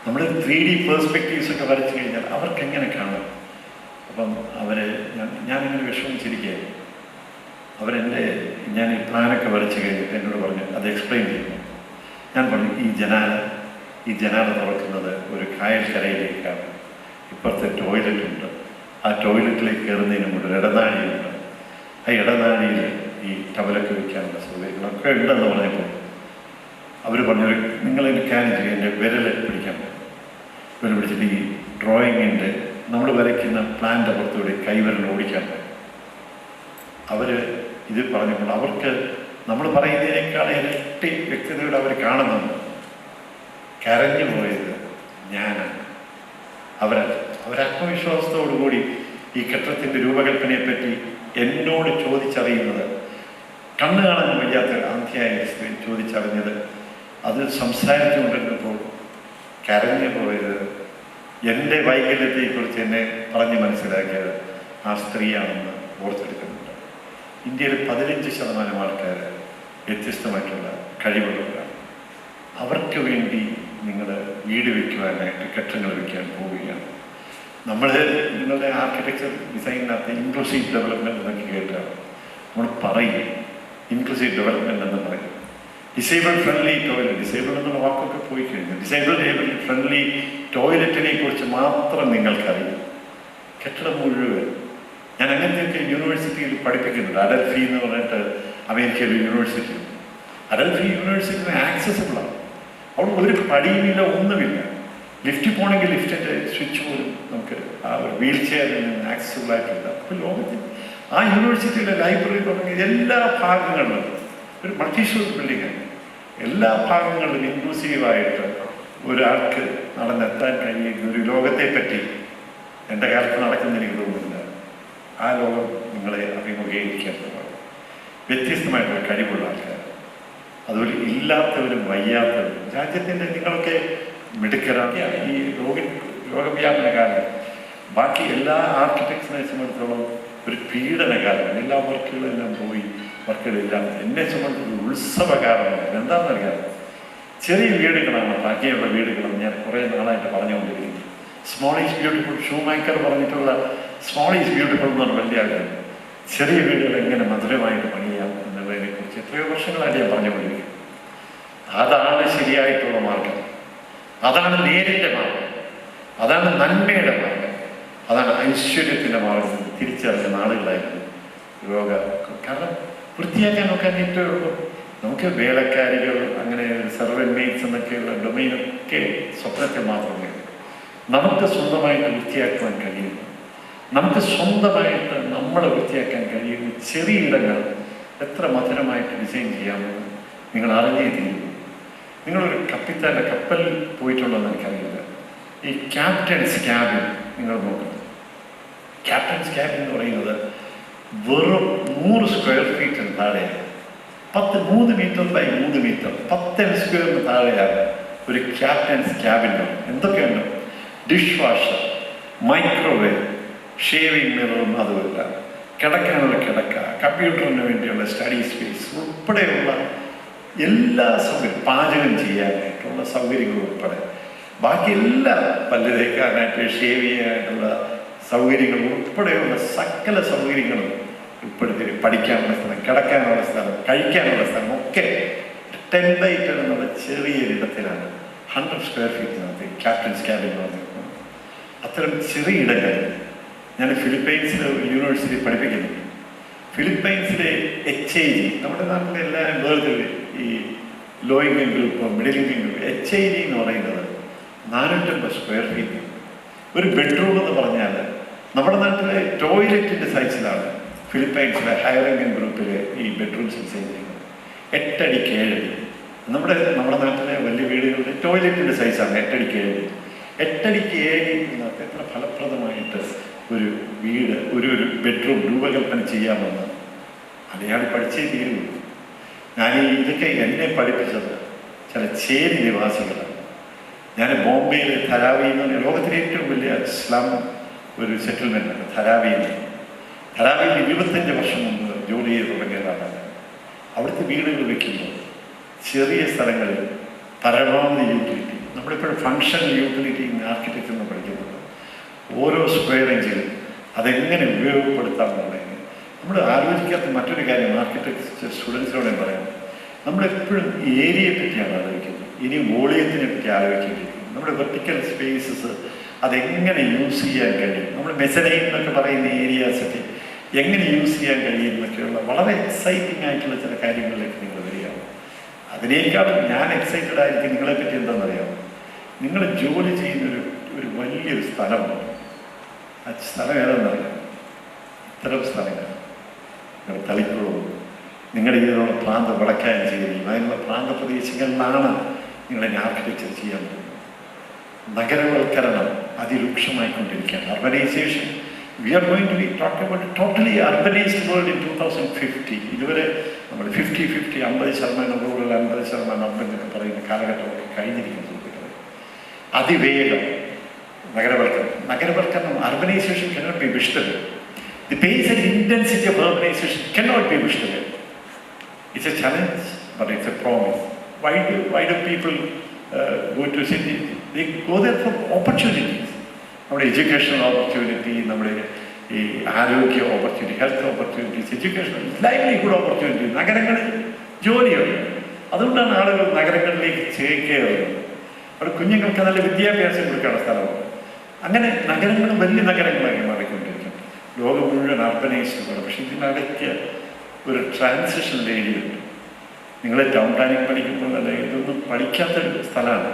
നമ്മൾ 3D പേഴ്സ്പെക്റ്റീവ്സ് ഒക്കെ വരച്ച് കഴിഞ്ഞാൽ അവർക്ക് എങ്ങനെ കാണും? അപ്പം ഞാനിങ്ങനെ വിഷമിച്ചിരിക്കുകയായിരുന്നു. ഞാൻ ഈ പ്ലാനൊക്കെ വരച്ച് കഴിഞ്ഞിട്ട് എന്നോട് പറഞ്ഞു, അത് എക്സ്പ്ലെയിൻ ചെയ്യുന്നു. ഞാൻ പറഞ്ഞു, ഈ ജനാല തുറക്കുന്നത് ഒരു കായൽക്കരയിലേക്കാണ്. ഇപ്പുറത്തെ ടോയ്ലറ്റ് ഉണ്ട്. ആ ടോയ്ലറ്റിലേക്ക് കയറുന്നതിന് മുമ്പ് ഒരു ഇടനാഴിയുണ്ട്. ആ ഇടനാഴിയിൽ ഈ ടവലൊക്കെ വയ്ക്കാനുള്ള സൗകര്യങ്ങളൊക്കെ ഉണ്ടെന്ന് പറഞ്ഞപ്പോൾ അവർ പറഞ്ഞു, നിങ്ങളതിന് ക്യാൻ ചെയ്യും, എൻ്റെ വിരൽ പിടിക്കാൻ പിടിച്ചിട്ട് ഈ ഡ്രോയിങ്ങിൻ്റെ നമ്മൾ വരയ്ക്കുന്ന പ്ലാൻ്റെ പുറത്തുകൂടി കൈവിരൽ ഓടിക്കാൻ പറ്റും. അവർ ഇത് പറഞ്ഞപ്പോൾ അവർക്ക് നമ്മൾ പറയുന്നതിനേക്കാൾ ഇരട്ടി വ്യക്തതയോടെ അവർ കാണുന്നുണ്ട്. കരഞ്ഞു പോയത് ഞാനാണ്. അവരാത്മവിശ്വാസത്തോടുകൂടി ഈ കെട്ടിടത്തിൻ്റെ രൂപകൽപ്പനയെപ്പറ്റി എന്നോട് ചോദിച്ചറിയുന്നത്, കണ്ണു കാണാൻ വയ്യാത്ത ആന്ധ്യായ ചോദിച്ചറിഞ്ഞത്, അത് സംസാരിച്ചുകൊണ്ടിരുന്നപ്പോൾ കരഞ്ഞു പോയത്, എൻ്റെ വൈകല്യത്തെക്കുറിച്ച് എന്നെ പറഞ്ഞ് മനസ്സിലാക്കിയത് ആ സ്ത്രീയാണെന്ന് ഓർത്തെടുക്കുന്നുണ്ട്. ഇന്ത്യയിൽ 15% ആൾക്കാർ വ്യത്യസ്തമായിട്ടുള്ള കഴിവുള്ളവരാണ്. അവർക്ക് വേണ്ടി നിങ്ങൾ വീട് വയ്ക്കുവാനായിട്ട് കെട്ടിടങ്ങൾ വയ്ക്കാൻ പോവുകയാണ്. നിങ്ങളുടെ ആർക്കിടെക്ചർ ഡിസൈനിനകത്ത് ഇൻക്ലൂസീവ് ഡെവലപ്മെൻറ്റ് എന്നൊക്കെ കേട്ടാണ്. നമ്മൾ പറയും ഇൻക്ലൂസീവ് ഡെവലപ്മെൻറ്റ് എന്ന് പറയും. ഡിസേബിൾഡ് ഫ്രണ്ട്ലി ടോയ്ലറ്റ്, ഡിസേബിൾഡ് എന്നുള്ള വാക്കൊക്കെ പോയി കഴിഞ്ഞു. ഡിസേബിൾഡ് ഫ്രണ്ട്ലി ടോയ്ലറ്റിനെ കുറിച്ച് മാത്രം നിങ്ങൾക്കറിയാം. കെട്ടിടം മുഴുവൻ ഞാൻ അങ്ങനത്തെയൊക്കെ യൂണിവേഴ്സിറ്റിയിൽ പഠിപ്പിക്കുന്നുണ്ട്. അഡൽഫി എന്ന് പറഞ്ഞിട്ട് അമേരിക്കയിലെ യൂണിവേഴ്സിറ്റി. അഡൽഫി യൂണിവേഴ്സിറ്റി ആക്സസിബിളാണ്. അവിടെ ഒരു പടിയുമില്ല, ഒന്നുമില്ല. ലിഫ്റ്റ് പോകണമെങ്കിൽ ലിഫ്റ്റിൻ്റെ സ്വിച്ച് പോലും നമുക്ക് ആ ഒരു വീൽ ചെയറിൽ നിന്ന് ആക്സസിബിൾ ആയിട്ടില്ല. അപ്പോൾ ലോകത്തിൽ ആ യൂണിവേഴ്സിറ്റിയുടെ ലൈബ്രറി തുടങ്ങി എല്ലാ ഭാഗങ്ങളിലും ഒരു മൾട്ടി സ്റ്റോറി ബിൽഡിങ്ങാണ്. എല്ലാ ഭാഗങ്ങളിലും ഇൻക്ലൂസീവായിട്ട് ഒരാൾക്ക് നടന്നെത്താൻ കഴിയുന്ന ഒരു ലോകത്തെപ്പറ്റി എൻ്റെ കാലത്ത് നടക്കുന്ന എനിക്ക് തോന്നുന്നില്ല. ആ ലോകം നിങ്ങളെ അഭിമുഖീകരിക്കാൻ പോകുന്നത് വ്യത്യസ്തമായിട്ടുള്ള കഴിവുള്ള ആൾക്കാർ, അതുപോലെ ഇല്ലാത്തവരും വയ്യാത്തവരും. രാജ്യത്തിൻ്റെ നിങ്ങളൊക്കെ മിടുക്കരാണ്. ഈ രോഗവ്യാപന കാലം ബാക്കി എല്ലാ ആർക്കിടെക്ട്സിനെ സംബന്ധിച്ചോളം ഒരു പീഡനകാലം. എല്ലാ വർക്കുകളെല്ലാം പോയി, വർക്കുകളെല്ലാം എന്നെ സംബന്ധിച്ചൊരു ഉത്സവകാലമാണ്. എന്താണെന്നറിയാം, ചെറിയ വീടുകളാണ് ബാക്കിയുള്ള വീടുകളെന്ന് ഞാൻ കുറേ നാളായിട്ട് പറഞ്ഞുകൊണ്ടിരിക്കുന്നത്. Small is beautiful. ഷൂമേക്കർ പറഞ്ഞിട്ടുള്ള സ്മോൾ ഈസ് ബ്യൂട്ടിഫുൾ എന്ന് പറഞ്ഞ വലിയ ആഗ്രഹം. ചെറിയ വീടുകൾ എങ്ങനെ മധുരമായിട്ട് പണിയാം എന്നുള്ളതിനെക്കുറിച്ച് എത്രയോ വർഷങ്ങളായിട്ട് ഞാൻ പറഞ്ഞുകൊണ്ടിരിക്കുന്നു. അതാണ് ശരിയായിട്ടുള്ള മാർഗം, അതാണ് നേരിൻ്റെ മാർഗം, അതാണ് നന്മയുടെ മാർഗം, അതാണ് ഐശ്വര്യത്തിൻ്റെ മാർഗം തിരിച്ചറിഞ്ഞ നാളുകളായിരുന്നു യോഗ. കാരണം വൃത്തിയാക്കാൻ നോക്കാൻ ഏറ്റവും എളുപ്പം. നമുക്ക് വേലക്കാരികൾ, അങ്ങനെ സെർവൻ മെയ്റ്റ്സ് എന്നൊക്കെയുള്ള ഡൊമൈനൊക്കെ സ്വപ്നത്തിൽ മാത്രമേ. നമുക്ക് സ്വന്തമായിട്ട് വൃത്തിയാക്കുവാൻ കഴിയുന്നു, നമുക്ക് സ്വന്തമായിട്ട് നമ്മളെ വൃത്തിയാക്കാൻ കഴിയുന്ന ചെറിയ ഇടങ്ങൾ എത്ര മധുരമായിട്ട് ഡിസൈൻ ചെയ്യാമെന്ന് നിങ്ങൾ അറിഞ്ഞേ തീരുന്നു. നിങ്ങളൊരു കപ്പിത്താൻ്റെ കപ്പലിൽ പോയിട്ടുണ്ടോയെന്ന് എനിക്കറിയില്ല. ഈ ക്യാപ്റ്റൻസ് ക്യാബിൻ നിങ്ങൾ നോക്കുന്നത്, ക്യാപ്റ്റൻസ് ക്യാബിൻ എന്ന് പറയുന്നത് വെറും 100 സ്ക്വയർ ഫീറ്റിന് താഴെയാണ്. 3 മീറ്റർ ബൈ 3 മീറ്റർ, 10 സ്ക്വയറിന് താഴെയാണ് ഒരു ക്യാപ്റ്റൻസ് ക്യാബിൻ. എന്തൊക്കെയുണ്ട്? ഡിഷ് വാഷർ, മൈക്രോവേവ്, ഷേവിംഗ് മിററും അതുമല്ല, കിടക്കാനുള്ള കിടക്ക, കമ്പ്യൂട്ടറിന് വേണ്ടിയുള്ള സ്റ്റഡി സ്പേസ് ഉൾപ്പെടെയുള്ള എല്ലാ സൗകര്യം, പാചകം ചെയ്യാനായിട്ടുള്ള സൗകര്യങ്ങൾ ഉൾപ്പെടെ ബാക്കി എല്ലാ പല്ല് തേക്കാനായിട്ട്, ഷേവ് ചെയ്യാനായിട്ടുള്ള സൗകര്യങ്ങൾ ഉൾപ്പെടെയുള്ള സകല സൗകര്യങ്ങളും ഉൾപ്പെടുത്തി പഠിക്കാനുള്ള സ്ഥലം, കിടക്കാനുള്ള സ്ഥലം, കഴിക്കാനുള്ള സ്ഥലം ഒക്കെ 10 by 10 എന്നുള്ള ചെറിയൊരിടത്തിലാണ് 100 സ്ക്വയർ ഫീറ്റിനകത്ത് ക്യാപ്റ്റൻസ് ക്യാബിൻ പറഞ്ഞിരിക്കുന്നത്. അത്തരം ചെറിയ ഇടങ്ങൾ ഞാൻ ഫിലിപ്പൈൻസിലെ ഒരു യൂണിവേഴ്സിറ്റി പഠിപ്പിക്കുന്നു. ഫിലിപ്പൈൻസിലെ HIG, നമ്മുടെ നാട്ടിലെ എല്ലാവരും വേർതിരിവ്, ഈ low income group, middle income group. HIG എന്ന് പറയുന്നത് 450 സ്ക്വയർ ഫീറ്റ്. ഒരു ബെഡ്റൂം എന്ന് പറഞ്ഞാൽ നമ്മുടെ നാട്ടിലെ ടോയ്ലറ്റിൻ്റെ സൈസിലാണ് ഫിലിപ്പൈൻസിലെ ഹയർ ഇൻകം ഗ്രൂപ്പിൽ ഈ ബെഡ്റൂംസ് ഡിസൈൻ ചെയ്യുന്നത്. 8 അടിക്ക് 7 അടി. നമ്മുടെ നാട്ടിലെ വലിയ വീടുകളുടെ ടോയ്ലറ്റിൻ്റെ സൈസാണ് 8 അടിക്ക് 7 അടി. 8 അടിക്ക് 7 അടിക്കകത്ത് എത്ര ഫലപ്രദമായിട്ട് ഒരു വീട്, ഒരു ബെഡ്റൂം രൂപകൽപ്പന ചെയ്യാമെന്ന് മലയാളി പഠിച്ചേ തീരുള്ളൂ. ഇതൊക്കെ എന്നെ പഠിപ്പിച്ചത് ചില ചേരി നിവാസികളാണ്. ഞാൻ ബോംബെയിൽ ധരാവി എന്ന് പറഞ്ഞാൽ ലോകത്തിലെ ഏറ്റവും വലിയ സ്ലം ഒരു സെറ്റിൽമെൻറ്റാണ് ധരാവിയിൽ. ധരാവിയിൽ 25 വർഷം മുമ്പ് ജോലി ചെയ്ത് തുടങ്ങിയതാണ്. അവിടുത്തെ വീടുകൾ വയ്ക്കുമ്പോൾ ചെറിയ സ്ഥലങ്ങളിൽ പരമാവധി യൂട്ടിലിറ്റി, നമ്മളിപ്പോഴും ഫങ്ഷണൽ യൂട്ടിലിറ്റി ആർക്കിടെക്ചർ എന്ന് പഠിക്കുന്നത്, ഓരോ സ്ക്വയർ ഇഞ്ചിലും അതെങ്ങനെ ഉപയോഗപ്പെടുത്താമെന്നുള്ളത് നമ്മൾ ആലോചിക്കാത്ത മറ്റൊരു കാര്യം ആർക്കിടെക്ചർ സ്റ്റുഡൻസിനോട് പറയാം. നമ്മളെപ്പോഴും ഏരിയയെ പറ്റിയാണ് ആലോചിക്കുന്നത്, ഇനി വോളിയത്തിനെ പറ്റി ആലോചിക്കേണ്ടിയിരിക്കും. നമ്മുടെ വെർട്ടിക്കൽ സ്പേസസ് അതെങ്ങനെ യൂസ് ചെയ്യാൻ കഴിയും, നമ്മൾ മെസനൈൻ എന്നൊക്കെ പറയുന്ന ഏരിയാസൊക്കെ എങ്ങനെ യൂസ് ചെയ്യാൻ കഴിയും എന്നൊക്കെയുള്ള വളരെ എക്സൈറ്റിംഗ് ആയിട്ടുള്ള ചില കാര്യങ്ങളിലേക്ക് നിങ്ങൾ വരികയാണ്. അതിനേക്കാളും ഞാൻ എക്സൈറ്റഡ് ആയിരിക്കും നിങ്ങളെപ്പറ്റി എന്താണെന്നറിയാം. നിങ്ങൾ ജോലി ചെയ്യുന്നൊരു വലിയൊരു സ്ഥലമുണ്ട്. ആ സ്ഥലം ഏതാണെന്നറിയാം. ഇത്തരം സ്ഥലങ്ങൾ നിങ്ങളുടെ തളിപ്പുഴവും നിങ്ങളുടെ ഇതിനുള്ള പ്രാന്ത വിളക്കായം ചെയ്യുകയും അതിനുള്ള പ്രാന്ത പ്രദേശങ്ങളിലാണ് നിങ്ങളെ ആർക്കിടെക്ചർ ചെയ്യാൻ പോകുന്നത്. നഗരവൽക്കരണം അതിരൂക്ഷമായിക്കൊണ്ടിരിക്കുകയാണ്. Urbanisation, we are going to be talk about totally urbanised world in 2050. ഇതുവരെ നമ്മൾ 50-50, 50% റൂറൽ, 50% അർബൻ എന്നൊക്കെ പറയുന്ന കാലഘട്ടമൊക്കെ കഴിഞ്ഞിരിക്കുന്ന സുഹൃത്തുക്കളെ. അതിവേഗം നഗരവൽക്കരണം, urbanization cannot be wished away. The pace and intensity of urbanization cannot be wished away. It's a challenge, but it's a promise. Why do people go to cities? They go there for opportunities. നമ്മുടെ educational opportunity, നമ്മുടെ ഈ ആരോഗ്യ opportunity, health opportunities, educational livelihood opportunity, നഗരങ്ങളിൽ ജോലിയുണ്ട്. അതുകൊണ്ടാണ് ആളുകൾ നഗരങ്ങളിലേക്ക് ചേക്കേറുന്നത്. അവിടെ കുഞ്ഞുങ്ങൾക്ക് നല്ല വിദ്യാഭ്യാസം കൊടുക്കാനുള്ള സ്ഥലമാണ്. അങ്ങനെ നഗരങ്ങൾ വലിയ നഗരങ്ങളായി മാറിക്കൊണ്ടിരിക്കും. ലോകം മുഴുവൻ അർബനൈസ്ഡാണ്. പക്ഷെ ഇതിനിടയ്ക്ക് ഒരു ട്രാൻസിഷൻ ഏരിയ ഉണ്ട്. നിങ്ങൾ ടൗൺ പ്ലാനിങ് പഠിക്കുമ്പോൾ അല്ലെങ്കിൽ ഇതൊന്നും പഠിക്കാത്തൊരു സ്ഥലമാണ്.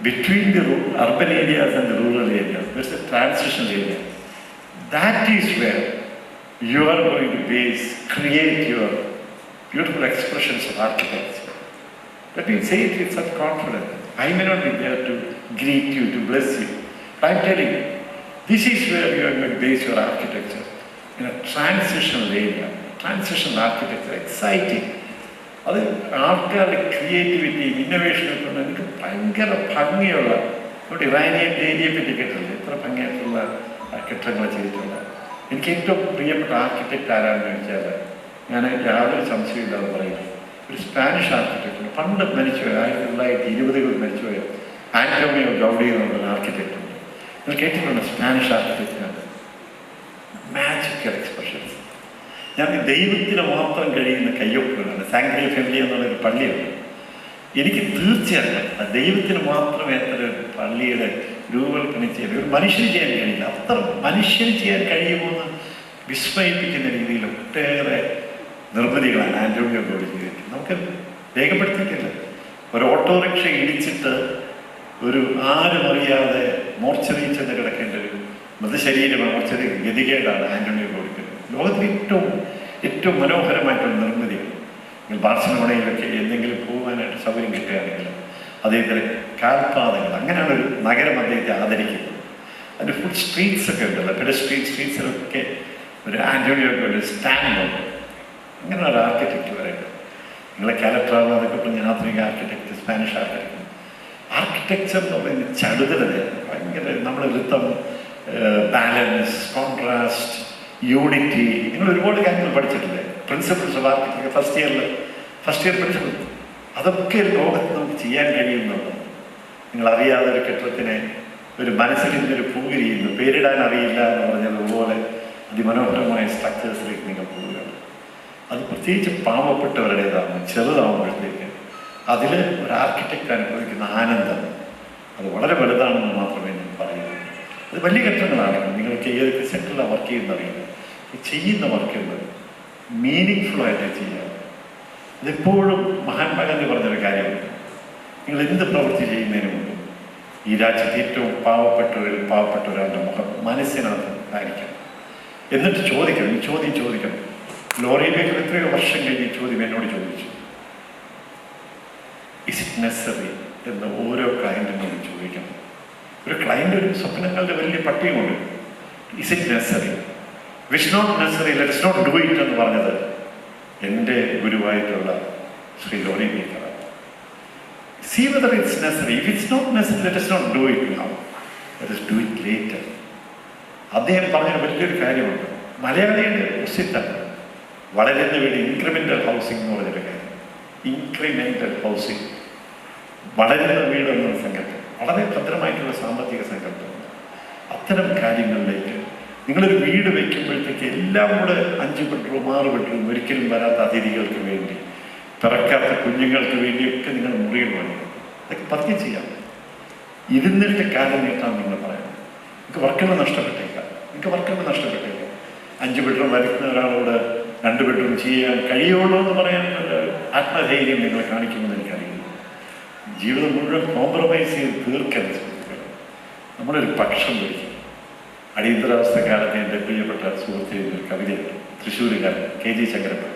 Between the urban areas and the rural areas, there's a transition area. That is where you are going to create your beautiful expressions of architecture. Let me say it with such confidence. I may not be there to greet you, to bless you, but I'm telling you, this is where you are going to base your architecture, in a transitional area, transitional architecture, exciting. അത് ആൾക്കാരുടെ creativity, ഇന്നോവേഷനൊക്കെ കൊണ്ട് എനിക്ക് ഭയങ്കര ഭംഗിയുള്ള ഒരു Iranian ഏരിയയെ പറ്റി കേട്ടില്ലേ, എത്ര ഭംഗിയായിട്ടുള്ള കെട്ടിടങ്ങൾ ചെയ്തിട്ടുള്ള. എനിക്ക് ഏറ്റവും പ്രിയപ്പെട്ട ആർക്കിടെക്റ്റ് ആരാണെന്ന് ചോദിച്ചാൽ ഞാൻ യാതൊരു സംശയമില്ലാതെ പറയുന്നത് ഒരു സ്പാനിഷ് ആർക്കിടെക്റ്റുണ്ട്. പണ്ട് മരിച്ചുപോയ 1920 മരിച്ചുപോയ ആന്റോണിയോ ഗൗഡി എന്നുള്ള ആർക്കിടെക്റ്റ് ഉണ്ട്. നിങ്ങൾ കേട്ടിട്ടുണ്ട് സ്പാനിഷ് ആർക്കിടെക്റ്റാണ്. Magical expressions. ഞാൻ ദൈവത്തിന് മാത്രം കഴിയുന്ന കയ്യൊപ്പുകളാണ്. സാങ്ക്രിയ ഫെമിലി എന്നുള്ളൊരു പള്ളിയുണ്ട്. എനിക്ക് തീർച്ചയായും ദൈവത്തിന് മാത്രമേ അത്ര ഒരു പള്ളിയുടെ രൂപകൽപ്പന ചെയ്യാൻ, ഒരു മനുഷ്യന് ചെയ്യാൻ കഴിയില്ല. അത്ര മനുഷ്യന് ചെയ്യാൻ കഴിയുമെന്ന് വിസ്മയിപ്പിക്കുന്ന രീതിയിൽ ഒട്ടേറെ നിർമ്മിതികളാണ് ആന്റോണിയോ ഗൗഡി ചെയ്തിട്ട്. നമുക്ക് രേഖപ്പെടുത്തിയിട്ടില്ല. ഒരു ഓട്ടോറിക്ഷ ഇടിച്ചിട്ട് ഒരു ആരും അറിയാതെ മോർച്ചറിയിൽ ചെന്ന് കിടക്കേണ്ട ഒരു മൃതശരീരം മോർച്ചറി ഗതികേടാണ് ആന്റോണിയോ ഗൗഡിക്ക്. ലോകത്തിൽ ഏറ്റവും മനോഹരമായിട്ടുള്ള നിർമ്മിതികൾ. നിങ്ങൾ ബാർസലോണയിലൊക്കെ എന്തെങ്കിലും പോകാനായിട്ട് സൗകര്യം കിട്ടുകയാണെങ്കിൽ അദ്ദേഹത്തിൻ്റെ കാൽപാതകൾ, അങ്ങനെയാണ് ഒരു നഗരം അദ്ദേഹത്തെ ആദരിക്കുന്നത്. അതിൻ്റെ ഫുഡ് സ്ട്രീറ്റ്സൊക്കെ ഉണ്ടല്ലോ, പെഡസ്ട്രിയൻ സ്ട്രീറ്റ്സിലൊക്കെ ഒരു ആന്റോണിയോക്ക് ഒരു സ്റ്റാൻഡുണ്ട്. അങ്ങനെ ഒരു ആർക്കിടെക്റ്റ് പറയുന്നത്. നിങ്ങളെ കാലക്ടറാവുന്ന അതൊക്കെ പറഞ്ഞ ആധുനിക ആർക്കിടെക്റ്റ്, സ്പാനിഷ് ആർക്കിടെക്റ്റ്. ആർക്കിടെക്ചർ എന്ന് പറയുന്നത് ചടുതലത, ഭയങ്കര നമ്മൾ വൃത്തം, ബാലൻസ്, കോൺട്രാസ്റ്റ്, യൂണിറ്റി, നിങ്ങൾ ഒരുപാട് കാര്യങ്ങൾ പഠിച്ചിട്ടില്ലേ? Principles of architecture first year principle. അതൊക്കെ ലോകത്ത് നമുക്ക് ചെയ്യാൻ കഴിയുന്നുണ്ട്. നിങ്ങളറിയാതെ ഒരു കെട്ടിടത്തിനെ ഒരു മനസ്സിലിരുന്നൊരു പൂവിരിയുന്നു, പേരിടാൻ അറിയില്ല എന്ന് പറഞ്ഞതുപോലെ അതിമനോഹരമായ സ്ട്രക്ചേഴ്സിലേക്ക് നിങ്ങൾ പോവുകയാണ്. അത് പ്രത്യേകിച്ച് പാവപ്പെട്ടവരുടേതാണ്. ചെറുതാവുമ്പോഴത്തേക്ക് അതിൽ ഒരു ആർക്കിടെക്റ്റ് അനുഭവിക്കുന്ന ആനന്ദം അത് വളരെ വലുതാണെന്ന് മാത്രമേ ഞാൻ പറയുള്ളൂ. അത് വലിയ ഘട്ടങ്ങളാണെങ്കിൽ നിങ്ങൾക്ക് ഏതൊക്കെ സെക്ടറിലാണ് വർക്ക് ചെയ്യുന്നറിയില്ല. ചെയ്യുന്ന വർക്കുകൾ മീനിങ് ഫുൾ ആയിട്ട് ചെയ്യുക. അതെപ്പോഴും മഹാത്മാഗാന്ധി പറഞ്ഞൊരു കാര്യമുണ്ട്. നിങ്ങൾ എന്ത് പ്രവൃത്തി ചെയ്യുന്നതിന് മുമ്പ് ഈ രാജ്യത്ത് ഏറ്റവും പാവപ്പെട്ടവരാളുടെ മുഖം മനസ്സിനകത്ത് ആയിരിക്കണം. എന്നിട്ട് ചോദിക്കണം, ഈ ചോദ്യം ചോദിക്കണം. ലോറിയിലേക്ക് എത്രയോ വർഷം കഴിഞ്ഞ് ഈ ചോദ്യം എന്നോട് ചോദിച്ചു. ഇസ് ഇറ്റ് നെസറി എന്ന് ഓരോ ക്ലയൻറ്റിനോട് ചോദിക്കണം. ഒരു ക്ലയൻ്റ് ഒരു സ്വപ്നങ്ങളുടെ വലിയ പട്ടികയുണ്ട്. Is it necessary? Which not necessary, let's not do it എന്ന് പറഞ്ഞത് എൻ്റെ ഗുരുവായിട്ടുള്ള ശ്രീ ലോറി ബേക്കറാണ്. See whether it's necessary. If it's not necessary, let us not do it now. Let us do it later. അദ്ദേഹം പറഞ്ഞൊരു വലിയൊരു കാര്യമുണ്ട്. മലയാളിയുടെ ഉസിത്താണ് വളരുന്ന വീട് ഇൻക്രിമെൻ്റൽ ഹൗസിംഗ് എന്ന് പറഞ്ഞൊരു കാര്യം. ഇൻക്രിമെൻ്റൽ ഹൗസിംഗ്, വളരുന്ന വീട് എന്നൊരു സങ്കല്പം, വളരെ ഭദ്രമായിട്ടുള്ള സാമ്പത്തിക സങ്കല്പമുണ്ട്. അത്തരം കാര്യങ്ങളിലേക്ക് നിങ്ങളൊരു വീട് വയ്ക്കുമ്പോഴത്തേക്ക് എല്ലാം കൂടെ 5 ബെഡ്റൂം 6 ബെഡ്റൂം ഒരിക്കലും വരാത്ത അതിഥികൾക്ക് വേണ്ടി, പിറക്കാത്ത കുഞ്ഞുങ്ങൾക്ക് വേണ്ടിയൊക്കെ നിങ്ങൾ മുറികൾ വേണം. അതൊക്കെ പതിയെ ചെയ്യാം. ഇരുന്നിട്ട് കാലം നീട്ടാൻ നിങ്ങൾ പറയണം. നിങ്ങൾക്ക് വർക്കുകൾ നഷ്ടപ്പെട്ടേക്കാം. 5 ബെഡ്റൂം വരയ്ക്കുന്ന ഒരാളോട് 2 ബെഡ്റൂം ചെയ്യാൻ കഴിയുള്ളൂ എന്ന് പറയാൻ ആത്മധൈര്യം നിങ്ങൾ കാണിക്കുമെന്ന് എനിക്കറിയില്ല. ജീവിതം മുഴുവൻ കോംപ്രമൈസ് ചെയ്ത് തീർക്കരുത് സുഹൃത്തുക്കൾ. നമ്മളൊരു പക്ഷം വയ്ക്കും. അടിയന്തരാവസ്ഥ കാലത്ത് എൻ്റെ പ്രിയപ്പെട്ട സുഹൃത്തിൻ്റെ ഒരു കവിതയുണ്ട്, തൃശ്ശൂരുകാരൻ. KG ശങ്കരപ്പിള്ള.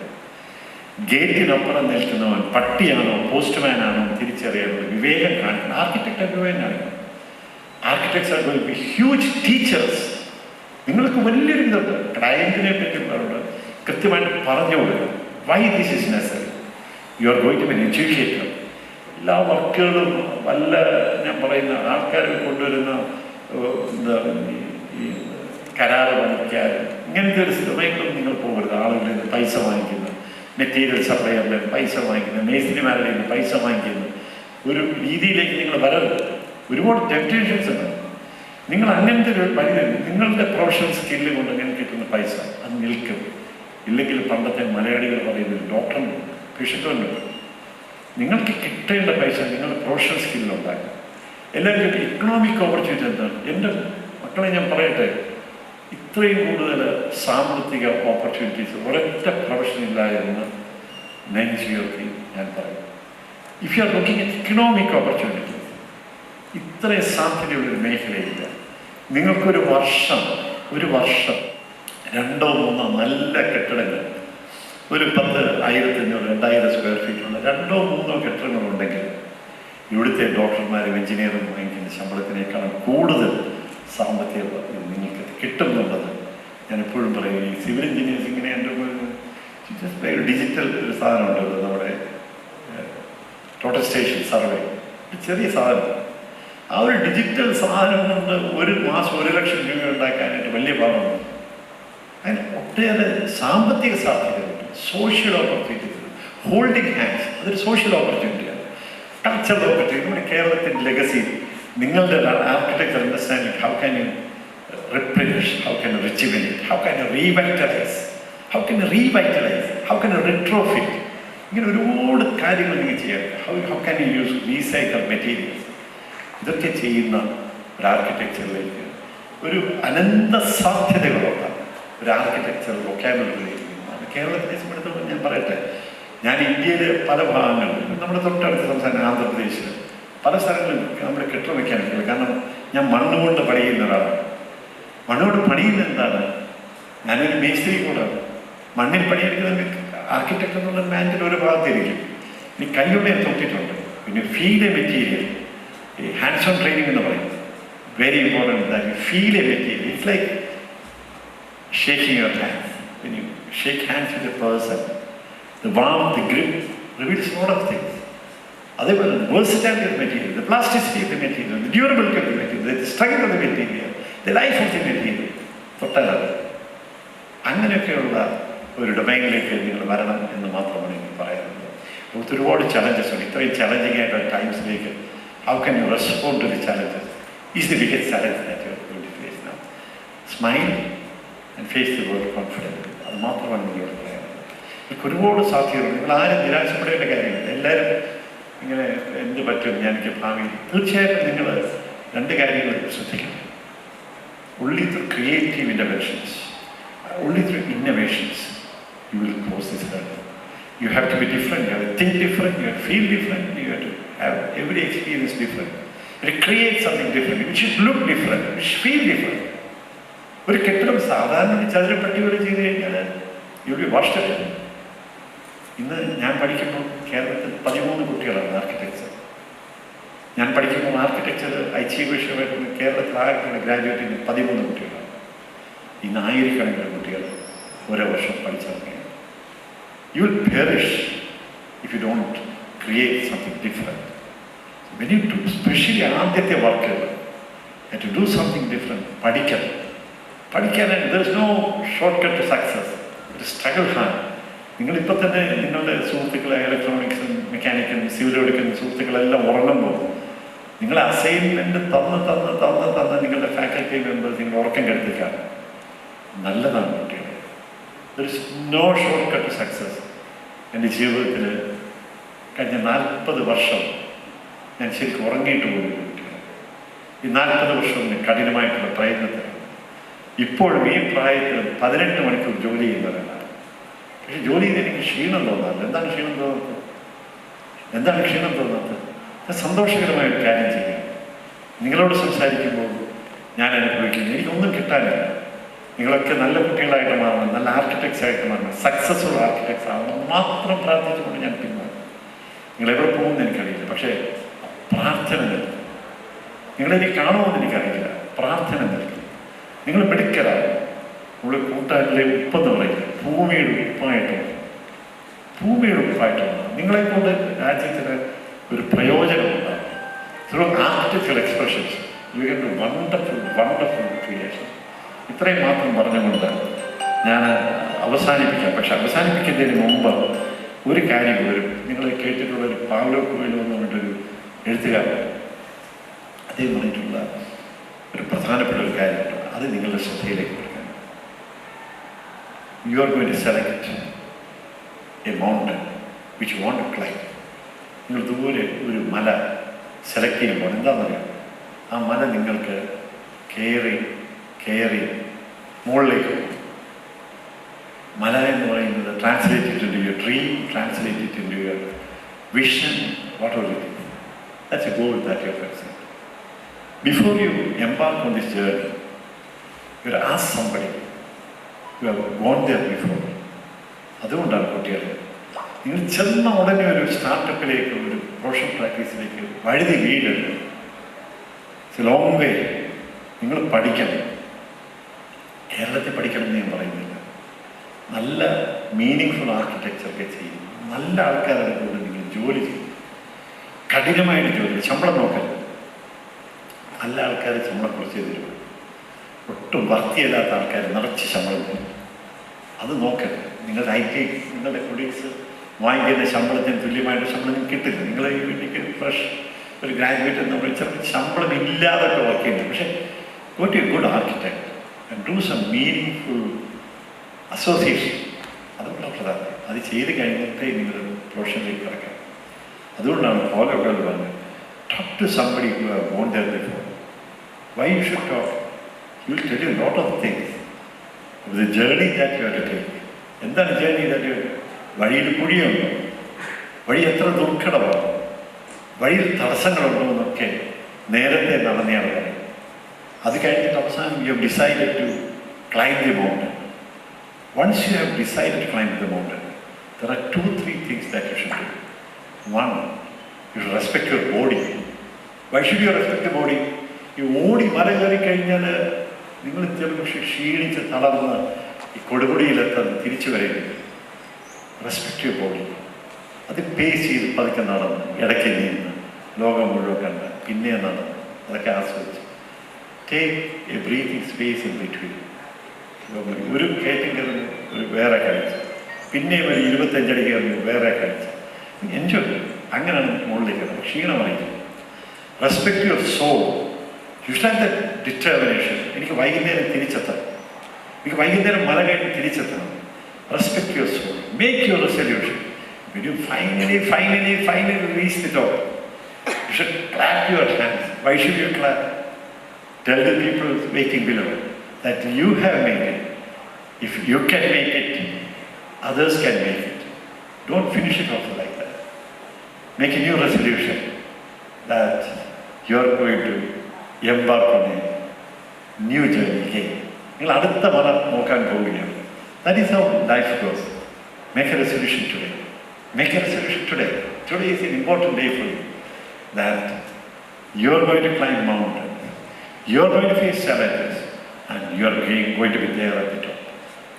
ഗേറ്റിനപ്പുറം നിൽക്കുന്നവൻ പട്ടിയാണോ പോസ്റ്റ്മാനാണോ തിരിച്ചറിയാനുള്ള വിവേകം കാണിക്കണം. ആർക്കിടെക്ട് വിവേകം കാണിക്കണം. Architects are going to be huge teachers. നിങ്ങൾക്ക് വലിയൊരു ഇതുണ്ട്. ക്ലയൻറ്റിനെ പറ്റി കൃത്യമായിട്ട് പറഞ്ഞു കൊടുക്കുക. Why this is necessary. You are going to be educator. എല്ലാ വർക്കുകളും വല്ല ഞാൻ പറയുന്ന ആൾക്കാർ കൊണ്ടുവരുന്ന എന്താ ഈ കരാറ് പണിക്കാർ ഇങ്ങനത്തെ ഒരു സമയങ്ങളും നിങ്ങൾ പോകരുത്. ആളുകളിൽ നിന്ന് പൈസ വാങ്ങിക്കുന്ന, മെറ്റീരിയൽ സപ്ലൈയറിൽ നിന്ന് പൈസ വാങ്ങിക്കുന്ന, മേസ്ത്രിമാരുടെ നിന്ന് പൈസ വാങ്ങിക്കുന്ന ഒരു രീതിയിലേക്ക് നിങ്ങൾ വരരുത്. ഒരുപാട് ടെംപ്റ്റേഷൻസ് ഉണ്ട്. നിങ്ങൾ അങ്ങനത്തെ ഒരു വഴി നിങ്ങളുടെ പ്രൊഫഷണൽ സ്കില്ല് കൊണ്ട് അങ്ങനെ കിട്ടുന്ന പൈസ അത് നിൽക്കും. ഇല്ലെങ്കിൽ പണ്ടത്തെ മലയാളികൾ പറയുന്നത് ഡോക്ടറും പിശുക്കുണ്ട്. നിങ്ങൾക്ക് കിട്ടേണ്ട പൈസ നിങ്ങളുടെ പ്രൊഫഷണൽ സ്കില്ലുണ്ടാക്കുക. എല്ലാവരും ഇക്കണോമിക് ഓപ്പർച്യൂണിറ്റി എന്താണ്? എൻ്റെ മക്കളെ ഞാൻ പറയട്ടെ, ഇത്രയും കൂടുതൽ സാമ്പത്തിക ഓപ്പർച്യൂണിറ്റീസ് ഒരൊറ്റ പ്രൊഫഷൻ ഇല്ലായിരുന്നു നെഞ്ചുയർത്തി ഞാൻ പറയും. If you are looking at economic opportunities, ഇത്രയും സാധ്യതയുള്ളൊരു മേഖലയില്ല. നിങ്ങൾക്കൊരു വർഷം 2-3 നല്ല കെട്ടിടങ്ങൾ, ഒരു 10,500-2,000 സ്ക്വയർ ഫീറ്റുള്ള 2-3 കെട്ടിടങ്ങളുണ്ടെങ്കിൽ ഇവിടുത്തെ ഡോക്ടർമാരും എഞ്ചിനീയറും വാങ്ങിക്കുന്ന ശമ്പളത്തിനേക്കാളും കൂടുതൽ സാമ്പത്തിക നിങ്ങൾക്ക് കിട്ടുന്നുള്ളത് ഞാൻ എപ്പോഴും പറയും. ഈ സിവിൽ എഞ്ചിനീയേഴ്സ് ഇങ്ങനെ എൻ്റെ ഒരു ഡിജിറ്റൽ ഒരു സാധനമുണ്ടല്ലോ, നമ്മുടെ ടോട്ടൽ സ്റ്റേഷൻ സർവേ, ചെറിയ സാധനം. ആ ഒരു ഡിജിറ്റൽ സാധനം കൊണ്ട് ഒരു മാസം 1 ലക്ഷം രൂപ ഉണ്ടാക്കാനായിട്ട് വലിയ പാടുണ്ട്. അതിന് ഒട്ടേറെ സാമ്പത്തിക സാധ്യതകളുണ്ട്. സോഷ്യൽ ഓപ്പർച്യൂണിറ്റീസ്, ഹോൾഡിംഗ് ഹാൻഡ്സ്, അതൊരു സോഷ്യൽ ഓപ്പർച്യൂണിറ്റിയാണ്. Cultural opportunity. നമ്മുടെ കേരളത്തിൻ്റെ ലെഗസി, നിങ്ങളുടെ architecture understanding, how can you replenish, how can you rejuvenate, how can you revitalize, how can you retrofit. ഇങ്ങനെ ഒരുപാട് കാര്യങ്ങൾ നിങ്ങൾ ചെയ്യാം. how can you use recycled materials. ഇതൊക്കെ ചെയ്യുന്ന ഒരു ആർക്കിടെക്ചറിലേക്ക് ഒരു അനന്ത സാധ്യതകളുള്ള ഒരു ആർക്കിടെക്ചർ വൊക്കാബുലറിയിലേക്ക് കേരളത്തിനെ സംബന്ധിച്ചിടത്തോളം ഞാൻ പറയട്ടെ, ഞാൻ ഇന്ത്യയിലെ പല ഭാഗങ്ങളിലും, നമ്മുടെ തൊട്ടടുത്ത സംസ്ഥാനം ആന്ധ്രാപ്രദേശിൽ പല സ്ഥലങ്ങളിലും നമ്മുടെ കെട്ടിടം വയ്ക്കാനൊക്കെ. കാരണം ഞാൻ മണ്ണുകൊണ്ട് പണിയുന്ന ഒരാളാണ്. മണ്ണോട് പണിയുന്നത് എന്താണ്? ഞാനൊരു മേസ്ത്രി കൂടാണ്. മണ്ണിൽ പണിയെടുക്കുന്നത് ആർക്കിടെക്ട് എന്നുള്ള മാൻഡിൽ ഒരു ഭാഗത്തിരിക്കും. ഇനി കൈയോടെ ഞാൻ തൊട്ടിട്ടുണ്ട്. പിന്നെ ഫീൽ എ മെറ്റീരിയൽ, ഈ ഹാൻഡ്സ് ഓൺ ട്രെയിനിങ് എന്ന് പറയും. Very important that you feel A material. It's like shaking your hands. When you shake hands with a person, the warmth, the grip reveals a lot of things. അതേപോലെ versatility of material, the plasticity of the material, the durability of the material, the strength of the material, the life of the material. തൊട്ടാലത് അങ്ങനെയൊക്കെയുള്ള ഒരു ഡൊമൈനിലേക്ക് നിങ്ങൾ വരണം എന്ന് മാത്രമാണ് എനിക്ക് പറയാനുള്ളത്. നമുക്ക് ഒരുപാട് ചലഞ്ചസ് ഉണ്ട്. ഇത്രയും ചലഞ്ചിങ് ആയിട്ടുള്ള ടൈംസിലേക്ക് how can you respond to the challenges is the biggest challenge that you are going to face now. Smile and face the world confident. അത് മാത്രമാണ് നിങ്ങളോട് പറയാനുള്ളത്. എനിക്ക് ഒരുപാട് സാധ്യതകളുണ്ട്. നിങ്ങൾ ആരും നിരാശപ്പെടേണ്ട കാര്യമില്ല. എല്ലാവരും ഇങ്ങനെ എന്ത് പറ്റും, ഞാൻ എനിക്ക് ഭാവി. തീർച്ചയായിട്ടും നിങ്ങൾ 2 കാര്യങ്ങൾ ശ്രദ്ധിക്കണം. Only through creative interventions, only through innovations, you will cross this hurdle. You have to be different, you have to think different, you have to feel different, you have to have every experience different. You have to create something different, which should look different, which should feel different. ഒരു കെട്ടിടം സാധാരണ ചതുരപ്പട്ടി പോലെ ചെയ്ത് കഴിഞ്ഞാൽ ഇവിടെ വാഷ്ടം. ഇന്ന് ഞാൻ പഠിക്കുമ്പോൾ കേരളത്തിൽ 13 കുട്ടികളാണ് ആർക്കിടെക്ചർ. ഞാൻ പഠിക്കുമ്പോൾ ആർക്കിടെക്ചർ ഐച്ഛിക വിഷയമായിട്ട് കേരളത്തിൽ ആകെ ഗ്രാജുവേറ്റ് 13 കുട്ടികളാണ്. ഇന്ന് 1000-കണക്കിന് കുട്ടികൾ ഓരോ വർഷം പഠിച്ചിറങ്ങുകയാണ്. You will perish if you don't create something different. When you do, specially ആദ്യത്തെ വർക്കുകൾ, ടു ഡു സംതിങ് ഡിഫറെൻറ്റ്. പഠിക്കാനായിട്ട് there is no short cut to success. ഒരു സ്ട്രഗിൾ ഹാർഡ്. നിങ്ങളിപ്പോൾ തന്നെ നിങ്ങളുടെ സുഹൃത്തുക്കളെ ഇലക്ട്രോണിക്സും മെക്കാനിക്കലും സിവിലും എടുക്കുന്ന സുഹൃത്തുക്കളെല്ലാം ഉറങ്ങുമ്പോൾ നിങ്ങൾ അസൈൻമെൻറ്റ് തന്ന് നിങ്ങളുടെ ഫാക്കൽറ്റി മെമ്പേഴ്സ് നിങ്ങൾ ഉറക്കം കെടുത്തിക്കാണ്. നല്ലതാണ് കുട്ടികളെ. There is no short cut to success. എൻ്റെ ജീവിതത്തിൽ കഴിഞ്ഞ 40 വർഷം ഞാൻ ശരിക്കും ഉറങ്ങിയിട്ട് പോലും കുട്ടികളെ. ഈ 40 വർഷം കഠിനമായിട്ടുള്ള പ്രയത്നത്തിലാണ്. ഇപ്പോഴും ഈ പ്രായത്തിൽ 18 മണിക്കൂർ ജോലി ചെയ്യുന്നവരാണ്. പക്ഷെ ജോലി ചെയ്ത് എനിക്ക് ക്ഷീണം തോന്നാറില്ല. എന്താണ് ക്ഷീണം തോന്നാത്തത്? ഞാൻ സന്തോഷകരമായ ഒരു കാര്യം ചെയ്യാം. നിങ്ങളോട് സംസാരിക്കുമ്പോൾ ഞാൻ അനുഭവിക്കുന്നു, എനിക്കൊന്നും കിട്ടാനില്ല. നിങ്ങളൊക്കെ നല്ല കുട്ടികളായിട്ട് മാറണം, നല്ല ആർക്കിടെക്ട്സ് ആയിട്ട് മാറണം, സക്സസ്ഫുൾ ആർക്കിടെക്ട്സ് ആവണം മാത്രം പ്രാർത്ഥിച്ചുകൊണ്ട് ഞാൻ പിന്മാറും. നിങ്ങളെവിടെ പോകുമെന്ന് എനിക്കറിയില്ല, പക്ഷേ പ്രാർത്ഥന നൽകും. നിങ്ങളെനിക്ക് കാണുമെന്ന് എനിക്കറിയില്ല, പ്രാർത്ഥന നൽകും. നിങ്ങൾ മിടുക്കരാകും. നമ്മൾ കൂട്ടാനിലെ ഉപ്പെന്ന് പറയില്ല, ഭൂമിയുടെ ഉപ്പായിട്ടാണ്. ഭൂമിയുടെ ഉപ്പായിട്ടാണ് നിങ്ങളെക്കൊണ്ട് രാജ്യത്തിന് ഒരു പ്രയോജനമുണ്ടാകും. Through artificial expressions you get to wonderful creation. ഇത്രയും മാത്രം പറഞ്ഞുകൊണ്ട് ഞാൻ അവസാനിപ്പിക്കാം. പക്ഷെ അവസാനിപ്പിക്കുന്നതിന് മുമ്പ് ഒരു കാര്യം വരും. നിങ്ങൾ കേട്ടിട്ടുള്ളൊരു പാവ്ലോ കോയിലോ എന്ന് പറഞ്ഞിട്ടൊരു എഴുത്തുകാരൻ, അദ്ദേഹം പറഞ്ഞിട്ടുള്ള ഒരു പ്രധാനപ്പെട്ട ഒരു കാര്യമുണ്ട്. അത് നിങ്ങളുടെ ശ്രദ്ധയിലേക്ക് കൊടുക്കണം. You are going to select a mountain which you want to climb. നിങ്ങൾ ദൂരെ ഒരു മല സെലക്ട് ചെയ്യുമ്പോൾ എന്താണെന്നറിയാം, ആ മല നിങ്ങൾക്ക് കയറി മുകളിലേക്ക് പോകും. മല എന്ന് പറയുന്നത് translated into your dream, translated into your vision, whatever it is. That's a goal that you have set. Before you embark on this journey, you have to ask somebody who have gone there before. അതുകൊണ്ടാണ് കുട്ടികളെ നിങ്ങൾ ചെന്ന ഉടനെ ഒരു സ്റ്റാർട്ടപ്പിലേക്ക്, ഒരു professional പ്രാക്ടീസിലേക്ക് വഴുതി വീഴരുത്. It's a long way. നിങ്ങൾ പഠിക്കണം. കേരളത്തിൽ പഠിക്കണം എന്ന് ഞാൻ പറയുന്നില്ല. നല്ല മീനിങ് ആർക്കിടെക്ചറൊക്കെ ചെയ്യും. നല്ല ആൾക്കാരുടെ കൂടെ നിങ്ങൾ ജോലി ചെയ്യും. കഠിനമായിട്ട് ജോലി, ശമ്പളം നോക്കരുത്. നല്ല ആൾക്കാർ ശമ്പളം കുറച്ച് തരും. ഒട്ടും വർത്തിയല്ലാത്ത ആൾക്കാർ നിറച്ച് ശമ്പളം തരും. അത് നോക്കരുത്. നിങ്ങളുടെ നിങ്ങളുടെ കൊളീഗ്സ് വാങ്ങിക്കുന്ന ശമ്പളത്തിന് തുല്യമായിട്ട് ശമ്പളം കിട്ടില്ല. നിങ്ങൾ ഈ വീട്ടിലേക്ക് ഫ്രഷ് ഒരു ഗ്രാജുവേറ്റ് എന്ന് വിളിച്ചാൽ ശമ്പളം ഇല്ലാതൊക്കെ വർക്ക് ചെയ്യുന്നത്. പക്ഷേ go to a good architect and do some meaning association. അതുകൊണ്ടാണ് പ്രധാനം. അത് ചെയ്ത് കഴിഞ്ഞിട്ടേ നിങ്ങൾ പ്രൊഫഷനിലേക്ക് കിടക്കാം. അതുകൊണ്ടാണ് ഫോലോ പറഞ്ഞത്, talk to somebody who have gone there before. Why you should talk? He will tell you a lot of things. The journey that you have to take. എന്താണ് ജേർണി that you have? വഴിയിൽ കുഴിയുണ്ടോ? വഴി എത്ര ദുർഘടമാണ്? വഴിയിൽ തടസ്സങ്ങളുണ്ടോ എന്നൊക്കെ നേരത്തെ നടന്നയാൾ പറയും. അത് കഴിഞ്ഞിട്ട് അവസാനം you have decided to climb the mountain. Once you have decided to climb the mountain, there are 2-3 things that you should do. One, you should respect your body. Why should you respect the body? ഈ ഓടി മല കയറി കഴിഞ്ഞാൽ നിങ്ങൾ ചിലപ്പോൾ ക്ഷീണിച്ച് തളർന്ന് ഈ കൊടുകുടിയിലെത്താൻ തിരിച്ചു വരരുത്. Respect your body. അത് പേസ് ചെയ്ത് പതുക്കെ നടന്ന് ഇടയ്ക്ക് നിന്ന് ലോകം മുഴുവൻ കണ്ട് പിന്നെ നടന്ന് അതൊക്കെ ആസ്വദിച്ച് take A breathing space in between. ഒരു കയറ്റം കയറുന്നു, ഒരു വേറെ കാഴ്ച, പിന്നെയും ഒരു 25 അടി കയറുന്നു, വേറെ കാഴ്ച. എൻജോയ്. അങ്ങനെയാണ് മുകളിലേക്ക് കയറുന്നത്. ക്ഷീണമായി. Respect your soul. You should have the determination. എനിക്ക് വൈകുന്നേരം തിരിച്ചെത്തണം, എനിക്ക് വൈകുന്നേരം മല കഴിഞ്ഞ് തിരിച്ചെത്തണം. Respect your soul. Make your resolution. When you finally reach the top, you should clap your hands. Why should you clap? Tell the people waiting below that you have made it. If you can make it, others can make it. Don't finish it off like that. Make a new resolution that you are going to embark on a new journey again. നിങ്ങൾ അടുത്ത മല നോക്കാൻ പോവുകയാണ്. That is how life goes. Make a resolution today. Make a resolution today. Today is an important day for you. That you are going to climb mountains. You are going to face challenges. And you are going to be there at the top.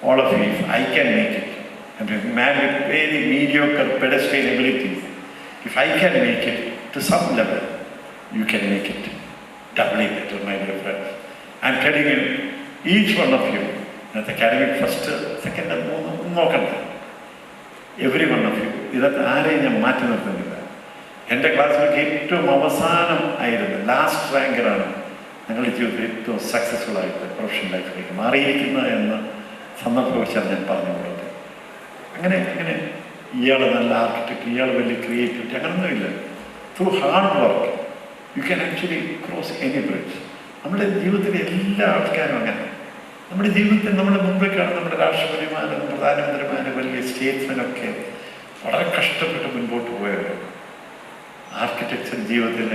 All of you, if I can make it, and a man with very mediocre pedestrian abilities, if I can make it to some level, you can make it doubly better, my dear friends. I am telling you, each one of you, at academic first, second, and third, every one of you, ഇതൊക്കെ ആരെയും ഞാൻ മാറ്റി നിർത്തുന്നില്ല. എൻ്റെ ക്ലാസ്സിലേക്ക് ഏറ്റവും അവസാനം ആയിരുന്നു, ലാസ്റ്റ് റാങ്കറാണ് ഞങ്ങളുടെ ജീവിതത്തിൽ ഏറ്റവും സക്സസ്ഫുൾ ആയിട്ട് പ്രൊഫഷണൽ ലൈഫിലേക്ക് മാറിയിരിക്കുന്നത് എന്ന് സന്ദർഭവശാൽ ഞാൻ പറഞ്ഞു കൊടുത്തു. അങ്ങനെ ഇയാൾ നല്ല ആർക്കിടെക്ട്, ഇയാൾ വലിയ ക്രിയേറ്റിവിറ്റി, അങ്ങനൊന്നുമില്ല. Through hard work you can actually cross any bridge. നമ്മുടെ ജീവിതത്തിലെ എല്ലാ ആൾക്കാരും അങ്ങനെ. നമ്മുടെ ജീവിതത്തിൽ നമ്മുടെ മുമ്പിൽ കാണുന്ന നമ്മുടെ രാഷ്ട്രപതിമാരും പ്രധാനമന്ത്രിമാരും വലിയ സ്റ്റേറ്റ്സ്മെനൊക്കെ വളരെ കഷ്ടപ്പെട്ട് മുൻപോട്ട് പോയവർ. ആർക്കിടെക്ചർ ജീവിതത്തിൽ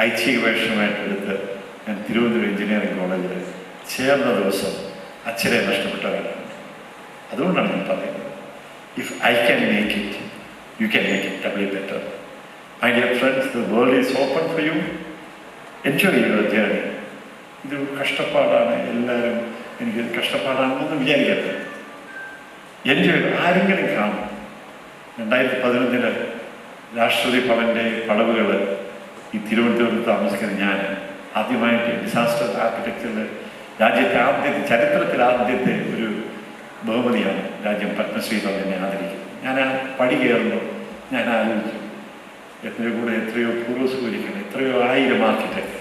ഐച്ഛിക വേഷമായിട്ടെടുത്ത് ഞാൻ തിരുവനന്തപുരം എഞ്ചിനീയറിംഗ് കോളേജിൽ ചേർന്ന ദിവസം അച്ഛനെ നഷ്ടപ്പെട്ടവരാണ്. അതുകൊണ്ടാണ് ഞാൻ പറയുന്നത്, if I can make it, you can make it double better. My dear friends, the world is open for you. Enjoy your journey. ഇത് കഷ്ടപ്പാടാണ്, എല്ലാവരും എനിക്ക് കഷ്ടപ്പാടാണെന്നൊന്നും വിചാരിക്കരുത്. എൻജോയ്. ആരെങ്കിലും കാണും. 2011 രാഷ്ട്രപതി ഭവൻ്റെ പടവുകൾ ഈ തിരുവനന്തപുരത്ത് താമസിക്കുന്ന ഞാൻ ആദ്യമായിട്ട് ഡിസാസ്റ്റർ ആർക്കിടെക്ചറിൽ രാജ്യത്തെ ആദ്യത്തെ, ചരിത്രത്തിൽ ആദ്യത്തെ ഒരു ബഹുമതിയാണ് രാജ്യം പത്മശ്രീ എന്നെ ആദരിക്കുന്നത്. ഞാൻ ആ പടി കയറുമ്പോൾ ഞാൻ ആലോചിച്ചു, എത്രയോ കൂടെ എത്രയോ പൂർവ്വസൂരികൾ, എത്രയോ 1000 ആർക്കിടെക്ട്.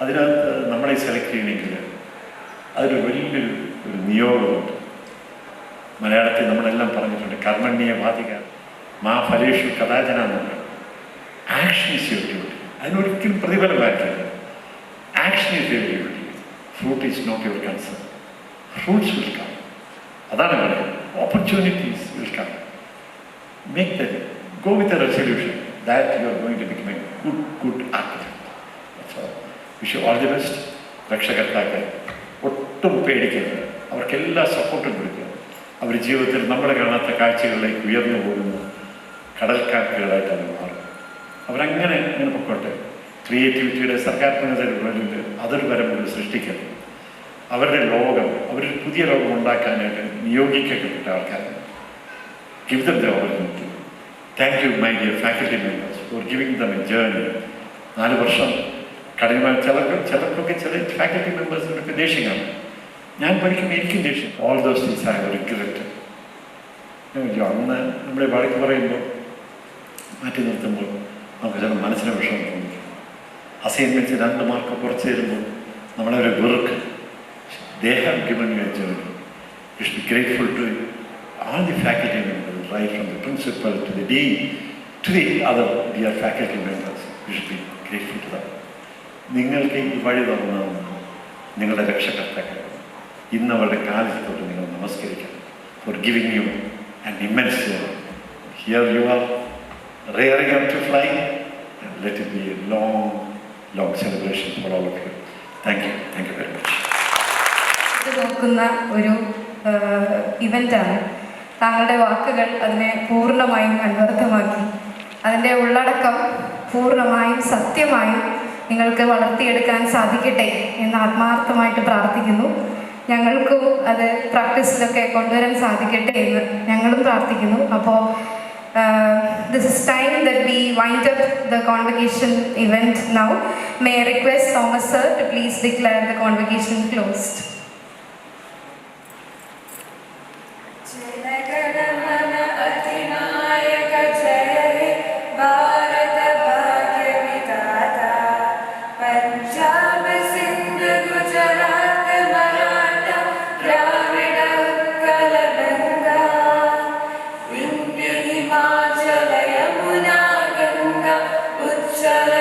അതിനകത്ത് നമ്മളെ സെലക്ട് ചെയ്യണമെങ്കിൽ അതൊരു വലിയൊരു നിയോഗമുണ്ട്. മലയാളത്തിൽ നമ്മളെല്ലാം പറഞ്ഞിട്ടുണ്ട്, കർമ്മണ്യ വാതിക മാ ഫലേഷു കഥാചന എന്നുണ്ട്. Action is your duty. അതിനൊരിക്കലും പ്രതിഫലം വായിക്കരുത്. Action is your duty. Fruit is not your concern. Fruits will come. അതാണ് പറയുന്നത്. Opportunities will come. Make the go with a resolution that you are going to become a good architect. Wish you all the best. രക്ഷകർത്താക്കൾ ഒട്ടും പേടിക്കരുത്. അവർക്കെല്ലാ സപ്പോർട്ടും കൊടുക്കുക. അവർ ജീവിതത്തിൽ നമ്മൾ കാണാത്ത കാഴ്ചകളിലേക്ക് ഉയർന്നു പോകുന്ന കടൽക്കാറ്റുകളായിട്ട് അവർ മാറും. അവരങ്ങനെ പൊക്കോട്ടെ. ക്രിയേറ്റിവിറ്റിയുടെ സർഗാത്മകതയുടെ അതൊരു വരമ്പുകൾ സൃഷ്ടിക്കരുത്. അവരുടെ ലോകം, അവരൊരു പുതിയ ലോകം ഉണ്ടാക്കാനായിട്ട് നിയോഗിക്കപ്പെട്ട ആൾക്കാരാണ്. Give them the opportunity. Thank you my dear faculty members for giving them a journey. 4 വർഷം കഠിനമായ ചിലർക്കൊക്കെ ചില ഫാക്കൽറ്റി മെമ്പേഴ്സിനൊക്കെ ദേഷ്യമാണ്. ഞാൻ പഠിക്കുമ്പോൾ എനിക്കും ദേഷ്യം. All those things I have regret. അന്ന് നമ്മളെ വഴക്ക് പറയുമ്പോൾ, മാറ്റി നിർത്തുമ്പോൾ നമുക്ക് ചില മനസ്സിന് വിഷമം തോന്നിക്കും. അസൈൻമെൻറ്റ്സ് 2 മാർക്ക് കുറച്ച് തരുമ്പോൾ നമ്മളവരെ വെറുക്ക്. They have given you a journey. You should be grateful to all the faculty members, right from the principal to the dean to the other dear faculty members. You should be grateful to them. നിങ്ങൾക്ക് ഈ വഴി തുറന്നതെന്ന് നിങ്ങളുടെ രക്ഷകർത്താക്കൾ ഇന്ന് അവരുടെ കാലത്തോട്ട് നിങ്ങൾ നമസ്കരിക്കണം. For giving you an immense journey. Here you are rearing up to fly, and let it be a long celebration for all of you. Thank you very much. ഇത് നോക്കുന്ന ഒരു ഇവൻ്റാണ്. താങ്കളുടെ വാക്കുകൾ അതിനെ പൂർണ്ണമായും അന്വർത്ഥമാക്കി, അതിൻ്റെ ഉള്ളടക്കം പൂർണ്ണമായും സത്യമായും നിങ്ങൾക്ക് വളർത്തിയെടുക്കാൻ സാധിക്കട്ടെ എന്ന് ആത്മാർത്ഥമായിട്ട് പ്രാർത്ഥിക്കുന്നു. ഞങ്ങൾക്കും അത് പ്രാക്ടീസിലൊക്കെ കൊണ്ടുവരാൻ സാധിക്കട്ടെ എന്ന് ഞങ്ങളും പ്രാർത്ഥിക്കുന്നു. അപ്പോൾ this is time that we wind up the convocation event now. May I request Thomas sir to please declare the convocation closed. Uttara